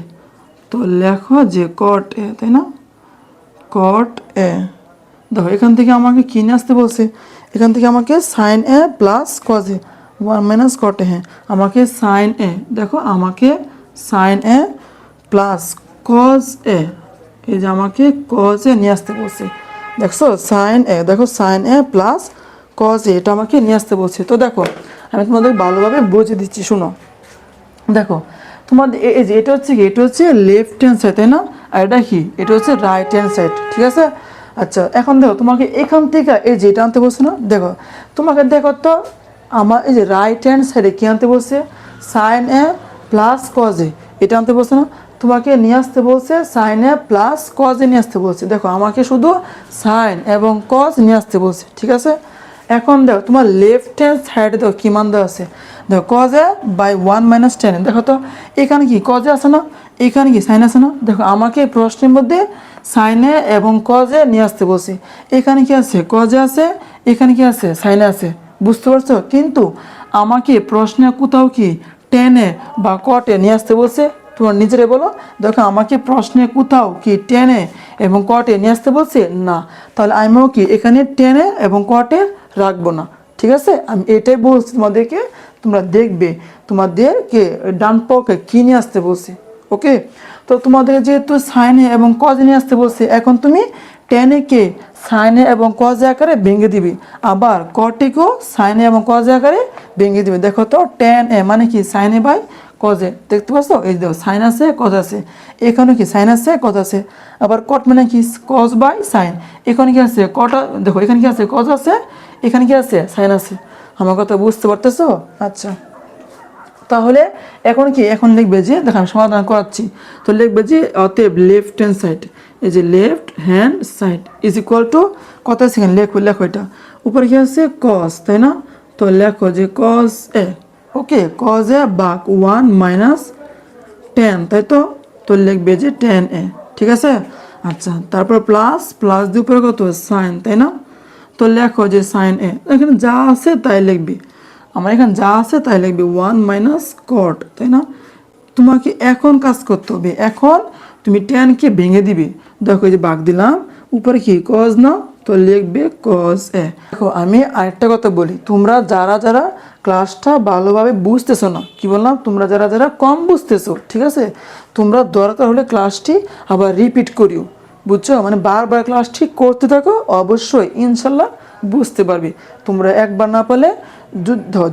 তো লেখো যে কট এ, তাই না? কট এ দেখো এখান থেকে আমাকে কী নিয়ে আসতে বলছে, এখান থেকে আমাকে sine A plus cos A 1 minus cot A, হ্যাঁ আমাকে সাইন এ, দেখো আমাকে sine A plus cos A, এই যে আমাকে কজ এ নিয়ে আসতে বলছে। দেখছো সাইন এ, দেখো sine A plus cos A, এটা আমাকে নিয়ে আসতে বলছে। তো দেখো আমি তোমাদের ভালোভাবে বুঝিয়ে দিচ্ছি, শুনো। দেখো তোমাদের এই যে এটা হচ্ছে কি, এটা হচ্ছে লেফট হ্যান্ড সাইড, তাই না? আর এটা কি, এটা হচ্ছে রাইট হ্যান্ড সাইড, ঠিক আছে? আচ্ছা এখন দেখো তোমাকে এখান থেকে এই যে এটা আনতে বলছে না, দেখো তোমাকে দেখো তো আমার এই যে রাইট হ্যান্ড সাইডে কী আনতে বলছে, sine A plus cos A, এটা আনতে বলছে না? তোমাকে নিয়ে আসতে বলছে sine A plus cos A নিয়ে আসতে বলছে। দেখো আমাকে শুধু সাইন এবং কজ নিয়ে আসতে বলছে, ঠিক আছে? এখন দেখো তোমার লেফট হ্যান্ড সাইডে দেখো কী মান দেওয়া আছে, দেখো cos A by 1 minus ten, দেখো তো এখানে কি কজ এ আছে না, এখানে কি সাইন আছে না? দেখো আমাকে এই প্রশ্নের মধ্যে সাইনে এবং কজে নিয়ে আসতে বলছি, এখানে কি আছে কজে আছে, এখানে কি আছে সাইনে আছে, বুঝতে পারছো? কিন্তু আমাকে প্রশ্নে কোথাও কি টেনে বা কটে নিয়ে আসতে বলছে, তোমার নিজেরে বলো। দেখো আমাকে প্রশ্নে কোথাও কি টেনে এবং কটে নিয়ে আসতে বলছে না, তাহলে আমিও কি এখানে টেনে এবং কটে রাখবো না, ঠিক আছে? আমি এটাই বলছি তোমাদেরকে, তোমরা দেখবে তোমাদেরকে ডান পক্ষে কী নিয়ে আসতে বলছি, ওকে? তো তোমাদের যেহেতু সাইনে এবং কজে নিয়ে আসতে বলছে, এখন তুমি টেনে কে সাইনে এবং কজে আকারে ভেঙে দিবি, আবার কটিকেও সাইনে এবং কজে আকারে ভেঙে দিবে। দেখো তো টেন এ মানে কি সাইনে বাই কজে, দেখতে পাচ্ছ? এই দেখো সাইন আছে কজ আছে, এখানে কি সাইন আছে কজ আছে, আবার কট মানে কি কজ বাই সাইন, এখানে কি আছে কট, দেখো এখানে কি আছে কজ আছে, এখানে কি আছে সাইন আছে। আমার কথা বুঝতে পারতেছো? আচ্ছা তাহলে এখন কি, এখন লিখবে যে, দেখো আমি সমাধান করাচ্ছি, তো লিখবে যে অতএব লেফট হ্যান্ড সাইড, এই যে left hand side is equal to কত সেকেন্ড, লেখো লেখো এটা উপরে কি আছে কস, তাই না? তো লেখো যে কস এ, ওকে কস এ বাক 1 মাইনাস টেন, তাই তো? তো লিখবে যে টেন এ, ঠিক আছে? আচ্ছা তারপর প্লাস প্লাস দিয়ে উপরে কত সাইন, তাই না? তো লেখো যে সাইন এ, এখানে যা আছে তাই লিখবি, আমার এখানে যা আছে তাই লিখবি 1 মাইনাস কট, তাই না? তোমাকে এখন কাজ করতে হবে, এখন তুমি টেনকে ভেঙে দিবে। দেখো এই যে বাঘ দিলাম, উপরে কি কজ না, তো লিখবে কজ এ। দেখো আমি আরেকটা কথা বলি, তোমরা যারা যারা ক্লাসটা ভালোভাবে বুঝতেছো না, কি বললাম, তোমরা যারা যারা কম বুঝতেছো, ঠিক আছে, তোমরা দরকার হলে ক্লাসটি আবার রিপিট করিও, বুঝছো? মানে বারবার ক্লাস ঠিক করতে থাকো, অবশ্যই ইনশাল্লাহ বুঝতে পারবে। তোমরা একবার না পারলে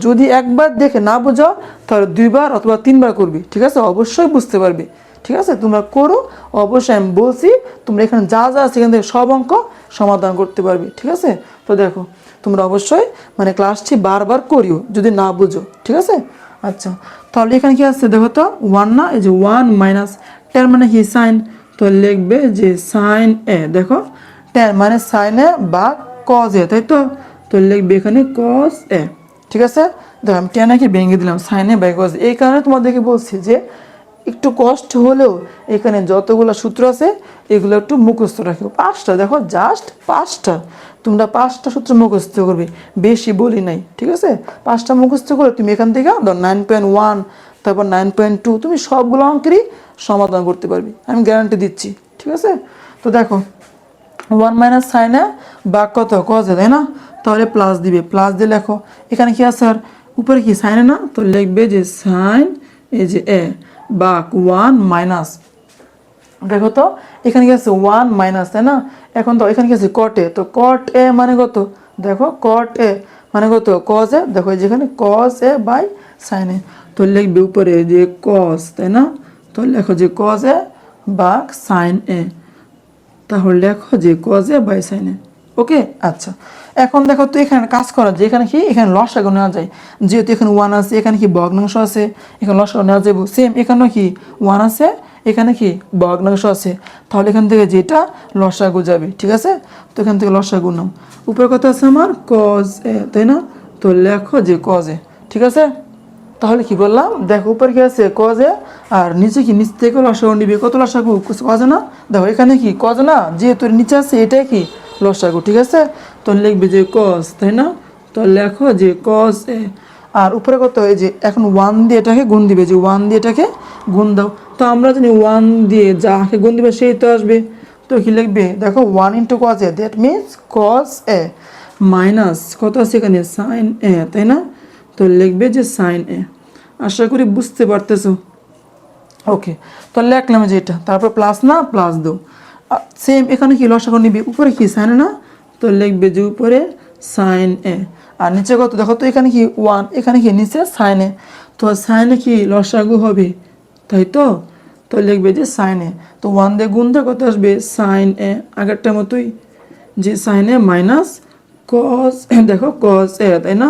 যদি একবার দেখে না বোঝাও, তাহলে 2বার অথবা 3বার করবে, ঠিক আছে? অবশ্যই বুঝতে পারবে, ঠিক আছে? তোমরা করো, অবশ্যই আমি বলছি তোমরা এখানে যা যা আছে এখান থেকে সব অঙ্ক সমাধান করতে পারবে, ঠিক আছে? তো দেখো তোমরা অবশ্যই মানে ক্লাসটি বারবার করিও যদি না বুঝো, ঠিক আছে? আচ্ছা তাহলে এখানে কি আছে দেখো তো 1 না, এই যে 1 মাইনাস টেন মানে কি সাইন, তো লিখবে যে সাইন এ, দেখো টেন মানে সাইন এ বা কজ এ, তাই তো? তো লিখবে এখানে কজ এ, ঠিক আছে? দেখো আমি টেনাকে ভেঙে দিলাম সাইন এ বাই কজ, এই কারণে তোমাদেরকে বলছি যে একটু কষ্ট হলেও এখানে যতগুলো সূত্র আছে এগুলো একটু মুখস্থ রাখো, 5টা, দেখো জাস্ট 5টা, তোমরা 5টা সূত্র মুখস্থ করবে, বেশি বলি নাই, ঠিক আছে? 5টা মুখস্থ করে তুমি এখান থেকে 9.1 তারপর 9.2 তুমি সবগুলো অঙ্কেরই সমাধান করতে পারবে, আমি গ্যারান্টি দিচ্ছি, ঠিক আছে? তো দেখো 1 মাইনাস সাইনে বা কত কজে, তাই না? তাহলে প্লাস দিবে, প্লাস দিয়ে লেখো এখানে কি আছে আর উপরে কি সাইনে না, তো লিখবে যে সাইন এই যে এ বাক 1 মাইনাস, দেখো তো এখানে কি আছে 1 মাইনাস, তাই না? এখন তো এখানে কি আছে কট এ, তো কট এ মানে কত, দেখো কট এ মানে কত কজ এ, দেখো যেখানে কজ এ বাই সাইন এ, তো লিখবে উপরে যে কজ, তাই না? তো লেখো যে কজ এ বাক সাইন এ, তাহলে লেখো যে কজ এ বাই সাইন এ, ওকে? আচ্ছা এখন দেখো তো এখানে কাজ করা যায়, এখানে কি এখানে লসাগু নেওয়া যায়, যেহেতু এখানে 1 আছে, এখানে কি ভগ্নাংশ আছে, এখানে লসাগু নেওয়া যাবে, সেম এখানেও কি 1 আছে, এখানে কি ভগ্নাংশ আছে, তাহলে এখান থেকে যেটা লসাগু যাবে, ঠিক আছে? তো এখান থেকে লসাগু নাও, উপরে কত আছে আমার কজ এ, তাই না? তো লেখো যে কজ এ, ঠিক আছে? তাহলে কি বললাম, দেখো উপরে কি আছে কজ এ, আর নিচে কি নিচ থেকে লসাগু নিবে, কত লসাগু কজ না, দেখো এখানে কি কজ না, যেহেতু নিচে আছে এটাই কি লসাগু, ঠিক আছে? তো লিখবে যে কজ, তাই না? তো লেখো যে কজ এ, আর উপরে কত, এই যে এখন 1 দিয়ে এটাকে গুণ দিবে, যে 1 দিয়ে এটাকে গুণ দাও, তো আমরা জানি 1 দিয়ে যাকে গুণ দিবে সেই তো আসবে, তো কি লিখবে দেখো 1 into cos A, that means cos A minus কত আছে এখানে সাইন এ, তাই না? তো লিখবে যে সাইন এ। আশা করি বুঝতে পারতেছো। ওকে, তো লিখলাম যে এটা, তারপর প্লাস না প্লাস দাও। সেম এখানে কি লসাগু নিবি, উপরে কি সাইন না, তো লিখবে যে উপরে সাইন এ, আর নিচে কত দেখো তো এখানে কি 1, এখানে কি নিচে সাইন এ, তো সাইনে কি লসাগু হবে, তাই তো? তো লিখবে যে সাইন এ, তো 1 দিয়ে গুণ দিয়ে কত আসবে সাইন এ, আগেরটার মতোই যে সাইন এ মাইনাস কস দেখো কস এ, তাই না?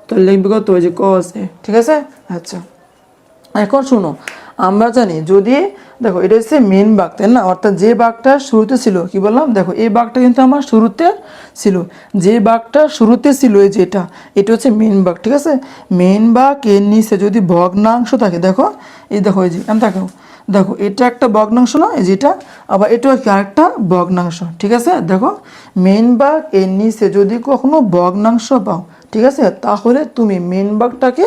তো লিখবে কত যে কস এ, ঠিক আছে? আচ্ছা, এখন শুনো, আমরা জানি যদি দেখো এটা হচ্ছে মেন বাঘ, তাই না? অর্থাৎ যে বাঘটা শুরুতে ছিল, কি বললাম দেখো এই বাঘটা কিন্তু আমার শুরুতে ছিল, যে বাঘটা শুরুতে ছিল এই যেটা, এটা হচ্ছে মেন বাঘ, ঠিক আছে? মেন বাঘ এর নিচে যদি ভগ্নাংশ থাকে, দেখো এই দেখো এই যে দেখো দেখো এটা একটা ভগ্নাংশ না এই যেটা, আবার এটাও কি আরেকটা ভগ্নাংশ, ঠিক আছে? দেখো মেন বাঘ এর নিচে যদি কখনো ভগ্নাংশ পাও, ঠিক আছে, তাহলে তুমি মেন বাঘটাকে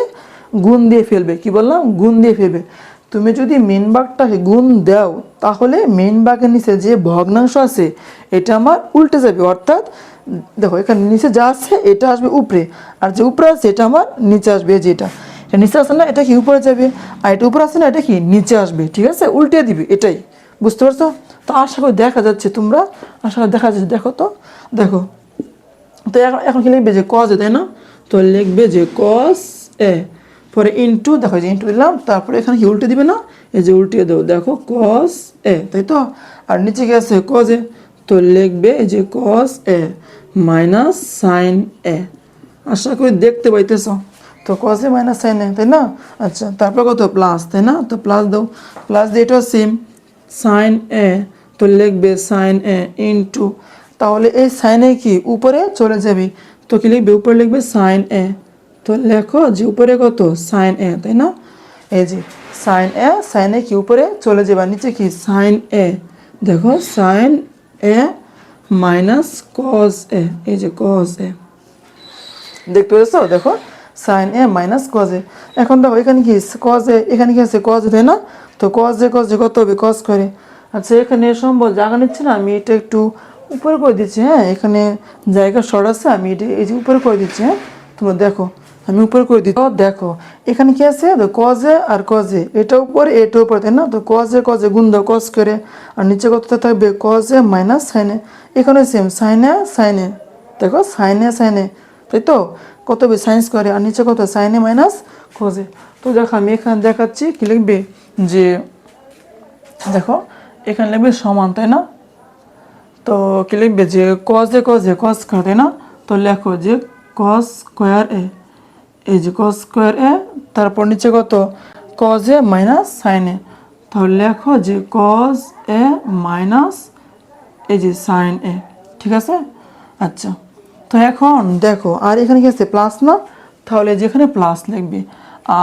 গুণ দিয়ে ফেলবে, কি বললাম গুণ দিয়ে ফেলবে। তুমি যদি মেন বাঘটাকে গুণ দাও তাহলে মেন বাঘের নিচে যে ভগ্নাংশ আছে এটা আমার উল্টে যাবে, অর্থাৎ দেখো এখানে নিচে যা আছে এটা আসবে উপরে, আর যে উপরে আছে এটা আমার নিচে আসবে, যেটা এটা নিচে আসে না এটা কি উপরে যাবে, আর এটা উপরে আসে না এটা কি নিচে আসবে, ঠিক আছে? উল্টে দিবে, এটাই বুঝতে পারছো? তো আশা করি দেখা যাচ্ছে, তোমরা আশা করি দেখা যাচ্ছে, দেখো তো দেখো, তো এখন কি লিখবে যে কজ এ, তাই না? তো লিখবে যে কস এ, পরে ইন্টু দেখো যে ইন্টু দিলাম, তারপরে এখানে কি উল্টে দিবে না, এই যে উল্টে দেবো, দেখো কস এ, তাই তো? আর নিচে কি আছে কজ এ, তো লিখবে এই যে কস এ মাইনাস সাইন এ। আশা করি দেখতে পাইতেছ, তো কস এ মাইনাস সাইন এ, তাই না? আচ্ছা, তারপর কত প্লাস, তাই না? তো প্লাস দাও, প্লাস দিয়ে এটা সেম সাইন এ, তো লিখবে সাইন এ ইন্টু, তাহলে এই সাইনে কি উপরে চলে যাবে, তো কি লিখবে উপরে লিখবে সাইন এ, তো লেখো যে উপরে কত সাইন এ, তাই না? এই যে সাইন এ, সাইনে কি উপরে চলে যাবে, নিচে কি সাইন এ, দেখো sine A minus cos A, এই যে কজ এ, দেখতে পেয়েছো? দেখো sine A minus cos A. এখন দেখো এখানে কি কজ এ, এখানে কি আছে কজ এ, তাই না? তো কজ এ কত হবে কজ করে। আচ্ছা, এখানে সম্ভব জায়গা নিচ্ছে না, আমি এটা একটু উপরে করে দিচ্ছি, হ্যাঁ এখানে জায়গা শর্ট আছে, আমি এটা এই যে উপরে করে দিচ্ছি, হ্যাঁ তোমরা দেখো আমি উপরে করে দিচ্ছি। দেখো এখানে কি আছে cause A R cause A, এটা উপরে এটা উপরে, তাই না? তো কজ এ গুণ দাও কজ করে, আর নিচে কত থাকবে কজ এ মাইনাস সাইন এ, এখানে সেম সাইন এ, দেখো সাইন এ, তাই তো? কত হবে সাইন্স করে, আর নিচে কত sine A minus cos A. তো দেখো আমি এখানে দেখাচ্ছি কি লিখবে যে দেখো এখানে লিখবে সমান, তাই না? তো কি লিখবে যে কজ এ কজ স্কোয়ার, তাই না? তো লেখো যে কজ স্কোয়ার এ, এই যে কজ স্কোয়ার এ, তারপর নিচে কত কজ এ মাইনাস সাইন এ, তাহলে লেখো যে কজ এ মাইনাস এই যে সাইন এ, ঠিক আছে? আচ্ছা, তো এখন দেখো আর এখানে কি আছে প্লাস না, তাহলে যেখানে প্লাস লিখবে,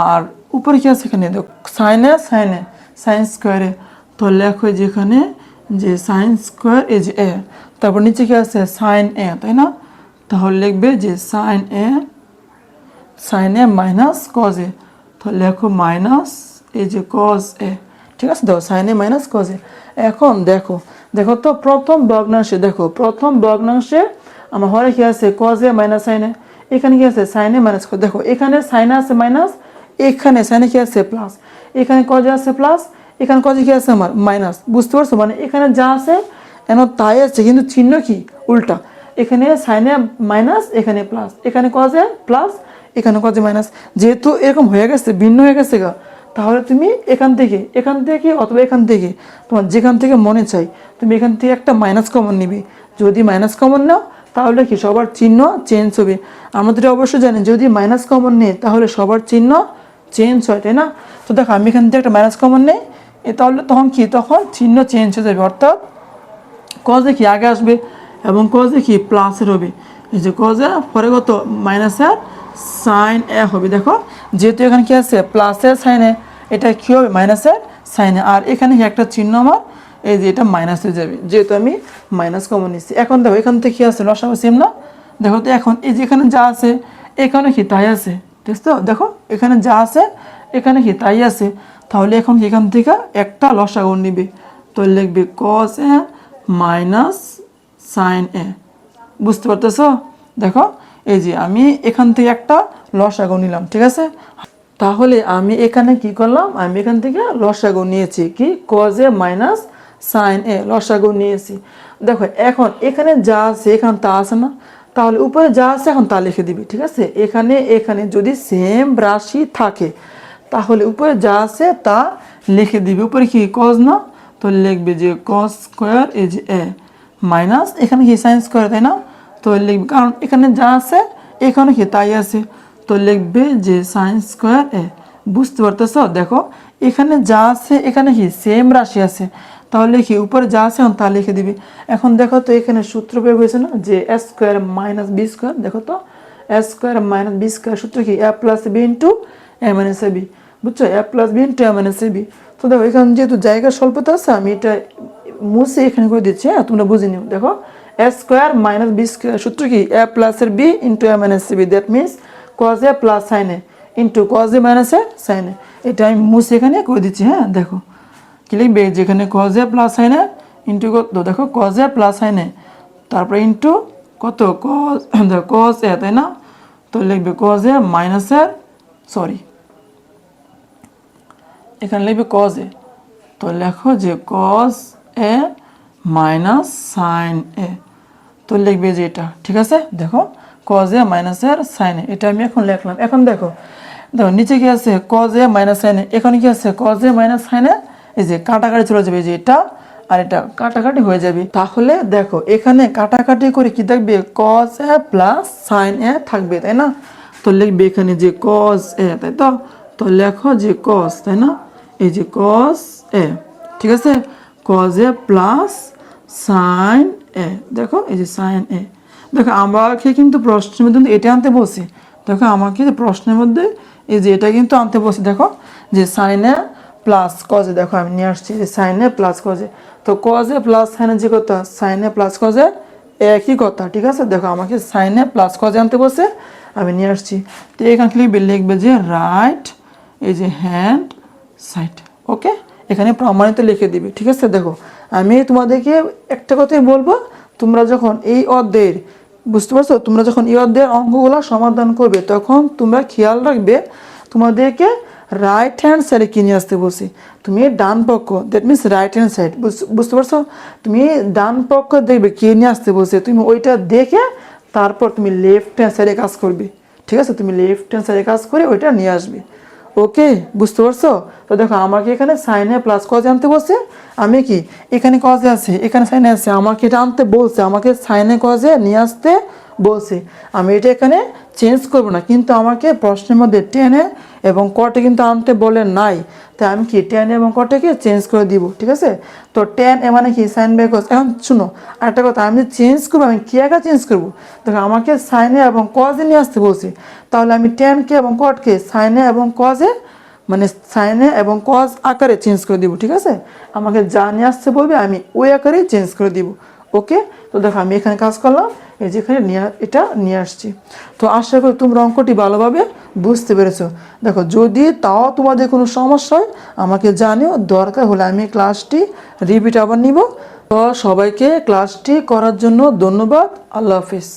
আর উপরে কি আছে এখানে দেখো সাইন এ সাইন স্কোয়ারে, তো লেখো যেখানে যে সাইন স্কোয়ার এই যে এ, তারপর নিচে কি আছে সাইন এ, তাই না? তাহলে লিখবে যে sine A minus cos A, তো লেখো মাইনাস এই যে কজ এ, ঠিক আছে? দেখো sine A minus cos A. এখন দেখো দেখো তো প্রথম ভগ্নাংশে, দেখো প্রথম ভগ্নাংশে আমার হরে কি আছে কজ এ মাইনাস সাইন এ, এখানে কি আছে সাইন এ মাইনাস কজ, দেখো এখানে সাইন আছে মাইনাস, এখানে সাইনে কি আছে প্লাস, এখানে কজে আছে প্লাস, এখানে কজে কি আছে আমার মাইনাস, বুঝতে পারছো? মানে এখানে যা আছে এন তাই আছে, কিন্তু চিহ্ন কি উল্টা, এখানে সাইনে মাইনাস, এখানে প্লাস, এখানে কজে প্লাস, এখানে কজে মাইনাস, যেহেতু এরকম হয়ে গেছে ভিন্ন হয়ে গেছে গা, তাহলে তুমি এখান থেকে অথবা এখান থেকে তোমার যেখান থেকে মনে চাই তুমি এখান থেকে একটা মাইনাস কমন নিবে, যদি মাইনাস কমন নাও তাহলে কি সবার চিহ্ন চেঞ্জ হবে। আমাদের অবশ্যই জানি যদি মাইনাস কমন নেই তাহলে সবার চিহ্ন চেঞ্জ হয়, তাই না? তো দেখো আমি এখান থেকে একটা মাইনাস কমন নেই, তাহলে তখন কি তখন চিহ্ন চেঞ্জ হয়ে যাবে, অর্থাৎ কজে কি আগে আসবে এবং কজে কি প্লাসের হবে, এই যে কজে পরে কত মাইনাসের সাইন এ হবে। দেখো যেহেতু এখানে কি আছে প্লাসের সাইনে, এটা কী হবে মাইনাসের সাইনে, আর এখানে কি একটা চিহ্ন আমার এই যে এটা মাইনাস হয়ে যাবে, যেহেতু আমি মাইনাস কমন নিচ্ছি। এখন দেখো এখান থেকে কী আছে লসাগু সেম না, দেখো তো এখন এই যে এখানে যা আছে এখানে কি তাই আছে, ঠিক তো? দেখো এখানে যা আছে এখানে কি তাই আছে, তাহলে এখন এখান থেকে একটা লসাগু নিবে, তো লিখবে কস এ মাইনাস সাইন এ। বুঝতে পারতেছো? দেখো এই যে আমি এখান থেকে একটা লসাগু নিলাম, ঠিক আছে? তাহলে আমি এখানে কি করলাম, আমি এখান থেকে লসাগু নিয়েছি, কি কজ এ মাইনাস সাইন এ, লসাগু নিয়েছি। দেখো এখন এখানে যা আছে এখানে তা আছে না, তাহলে উপরে যা আছে এখন তা লিখে দিবি, ঠিক আছে? এখানে এখানে যদি সেম রাশি থাকে তাহলে উপরে যা আছে তা লিখে দিবি। উপরে কি কজ না, তো লিখবে যে কজ স্কোয়ার এই যে এ মাইনাস এখানে কি সাইন স্কোয়ার, তাই না? তো লিখবে কারণ এখানে যা আছে এখানে কি তাই আছে, তো লিখবে যে সাইন স্কোয়ার এ। বুঝতে পারতেছ? দেখো এখানে যা আছে এখানে কি সেম রাশি আছে, তাহলে কি উপরে যা আছে এখন তা লিখে দিবি। এখন দেখো তো এখানে সূত্র প্রয়োগ হয়েছে না, যে এ স্কোয়ার মাইনাস বি স্কোয়ার। দেখো তো এ স্কোয়ার মাইনাস বি স্কোয়ার সূত্র কি A plus B into A minus A B. বুঝছো? এ plus B into A minus A B. তো দেখো এখানে যেহেতু জায়গার স্বল্পতা আছে আমি এটা মুছে এখানে করে দিচ্ছি, হ্যাঁ তোমরা বুঝে নিও। দেখো A square minus B square সূত্র কি এ প্লাস এর B into A minus B, that means cos A plus sine A into cos A minus A sine A. এটা আমি মুছে এখানে করে দিচ্ছি, হ্যাঁ দেখো কি লিখবে, যেখানে cause A plus sine A into কত, দেখো কজ এ প্লাস সাইন এ, তারপরে ইন্টু কত কজ, কজ এ, তাই না? তো লিখবে কজ এ মাইনাস এর, সরি এখানে লিখবে কজ এ, তো লেখো যে কজ এ মাইনাস সাইন এ, তো লিখবে যে এটা, ঠিক আছে? দেখো কজ এ মাইনাস এর সাইন এ, এটা আমি এখন লিখলাম। এখন দেখো দেখো নিচে কি আছে কজ এ মাইনাস সাইন এ, এখানে কি আছে কজ এ মাইনাস সাইন এ, এই যে কাটাকাটি চলে যাবে, যে এটা আর এটা কাটাকাটি হয়ে যাবে। তাহলে দেখো এখানে কাটাকাটি করে কি থাকবে, কজ এ প্লাস সাইন এ থাকবে, তাই না? তো লিখবে এখানে যে কজ এ, তাই তো? তো লেখো যে কজ, তাই না? এই যে কজ এ, ঠিক আছে? Cause A plus sine A, দেখো এই যে সাইন এ। দেখো আমাকে কিন্তু প্রশ্নের মধ্যে এটা আনতে বলছি, দেখো আমাকে প্রশ্নের মধ্যে এই যে এটা কিন্তু আনতে বলছি। দেখো যে সাইন এ প্লাস কজে, দেখো আমি নিয়ে আসছি যে সাইন এ প্লাস কজে, তো কজে প্লাস সাইনে যে কথা সাইন এ প্লাস কজে একই কথা, ঠিক আছে? দেখো আমাকে সাইন এ প্লাস কজে আনতে বলছে, আমি নিয়ে আসছি। তো এখানে লিখবে যে রাইট এই যে হ্যান্ড সাইড, ওকে? এখানে প্রমাণিত লিখে দিবে, ঠিক আছে? দেখো আমি তোমাদেরকে একটা কথাই বলবো, তোমরা যখন এই অধ্যায়ের, বুঝতে পারছো, তোমরা যখন এই অধ্যায়ের অঙ্কগুলো সমাধান করবে তখন তোমরা খেয়াল রাখবে তোমাদেরকে রাইট হ্যান্ড সাইডে কি নিয়ে আসতে বলছি। তুমি ডান পক্ষ, that means right hand side, বুঝতে পারছো? তুমি ডান পক্ষ দেখবে কে নিয়ে আসতে বলছে, তুমি ওইটা দেখে তারপর তুমি লেফট হ্যান্ড সাইডে কাজ করবে, ঠিক আছে? তুমি লেফট হ্যান্ড সাইডে কাজ করে ওইটা নিয়ে আসবে, ওকে? বুঝতে পারছো? তো দেখো আমাকে এখানে সাইনে প্লাস কজে আনতে বলছে, আমি কি এখানে কজে আছে এখানে সাইনে আছে, আমাকে এটা আনতে বলছে, আমাকে সাইনে কজে নিয়ে আসতে বলছে। আমি এটা এখানে চেঞ্জ করব না, কিন্তু আমাকে প্রশ্নের মধ্যে টেনে এবং কটে কিন্তু আনতে বলে নাই, তাই আমি কি টেন এবং কটেকে চেঞ্জ করে দিব, ঠিক আছে? তো টেন এ মানে কি সাইন বাই কজ। এখন শুনো আরেকটা কথা, আমি চেঞ্জ করবো, আমি কি আগে চেঞ্জ করবো, দেখো আমাকে সাইনে এবং কজে নিয়ে আসতে বলছি, তাহলে আমি টেনকে এবং কটকে সাইনে এবং কজে, মানে সাইনে এবং কজ আকারে চেঞ্জ করে দিব, ঠিক আছে? আমাকে যা নিয়ে আসতে বলবে আমি ওই আকারেই চেঞ্জ করে দিব, ওকে? তো দেখো আমি এখানে কাজ করলাম, এই যেখানে এটা নিয়ে আসছি। তো আশা করি তোমরা অঙ্কটি ভালোভাবে বুঝতে পেরেছো। দেখো যদি তাও তোমাদের কোনো সমস্যা হয় আমাকে জানিও, দরকার হলে আমি ক্লাসটি রিপিট আবার নিব। তো সবাইকে ক্লাসটি করার জন্য ধন্যবাদ, আল্লাহ হাফিজ।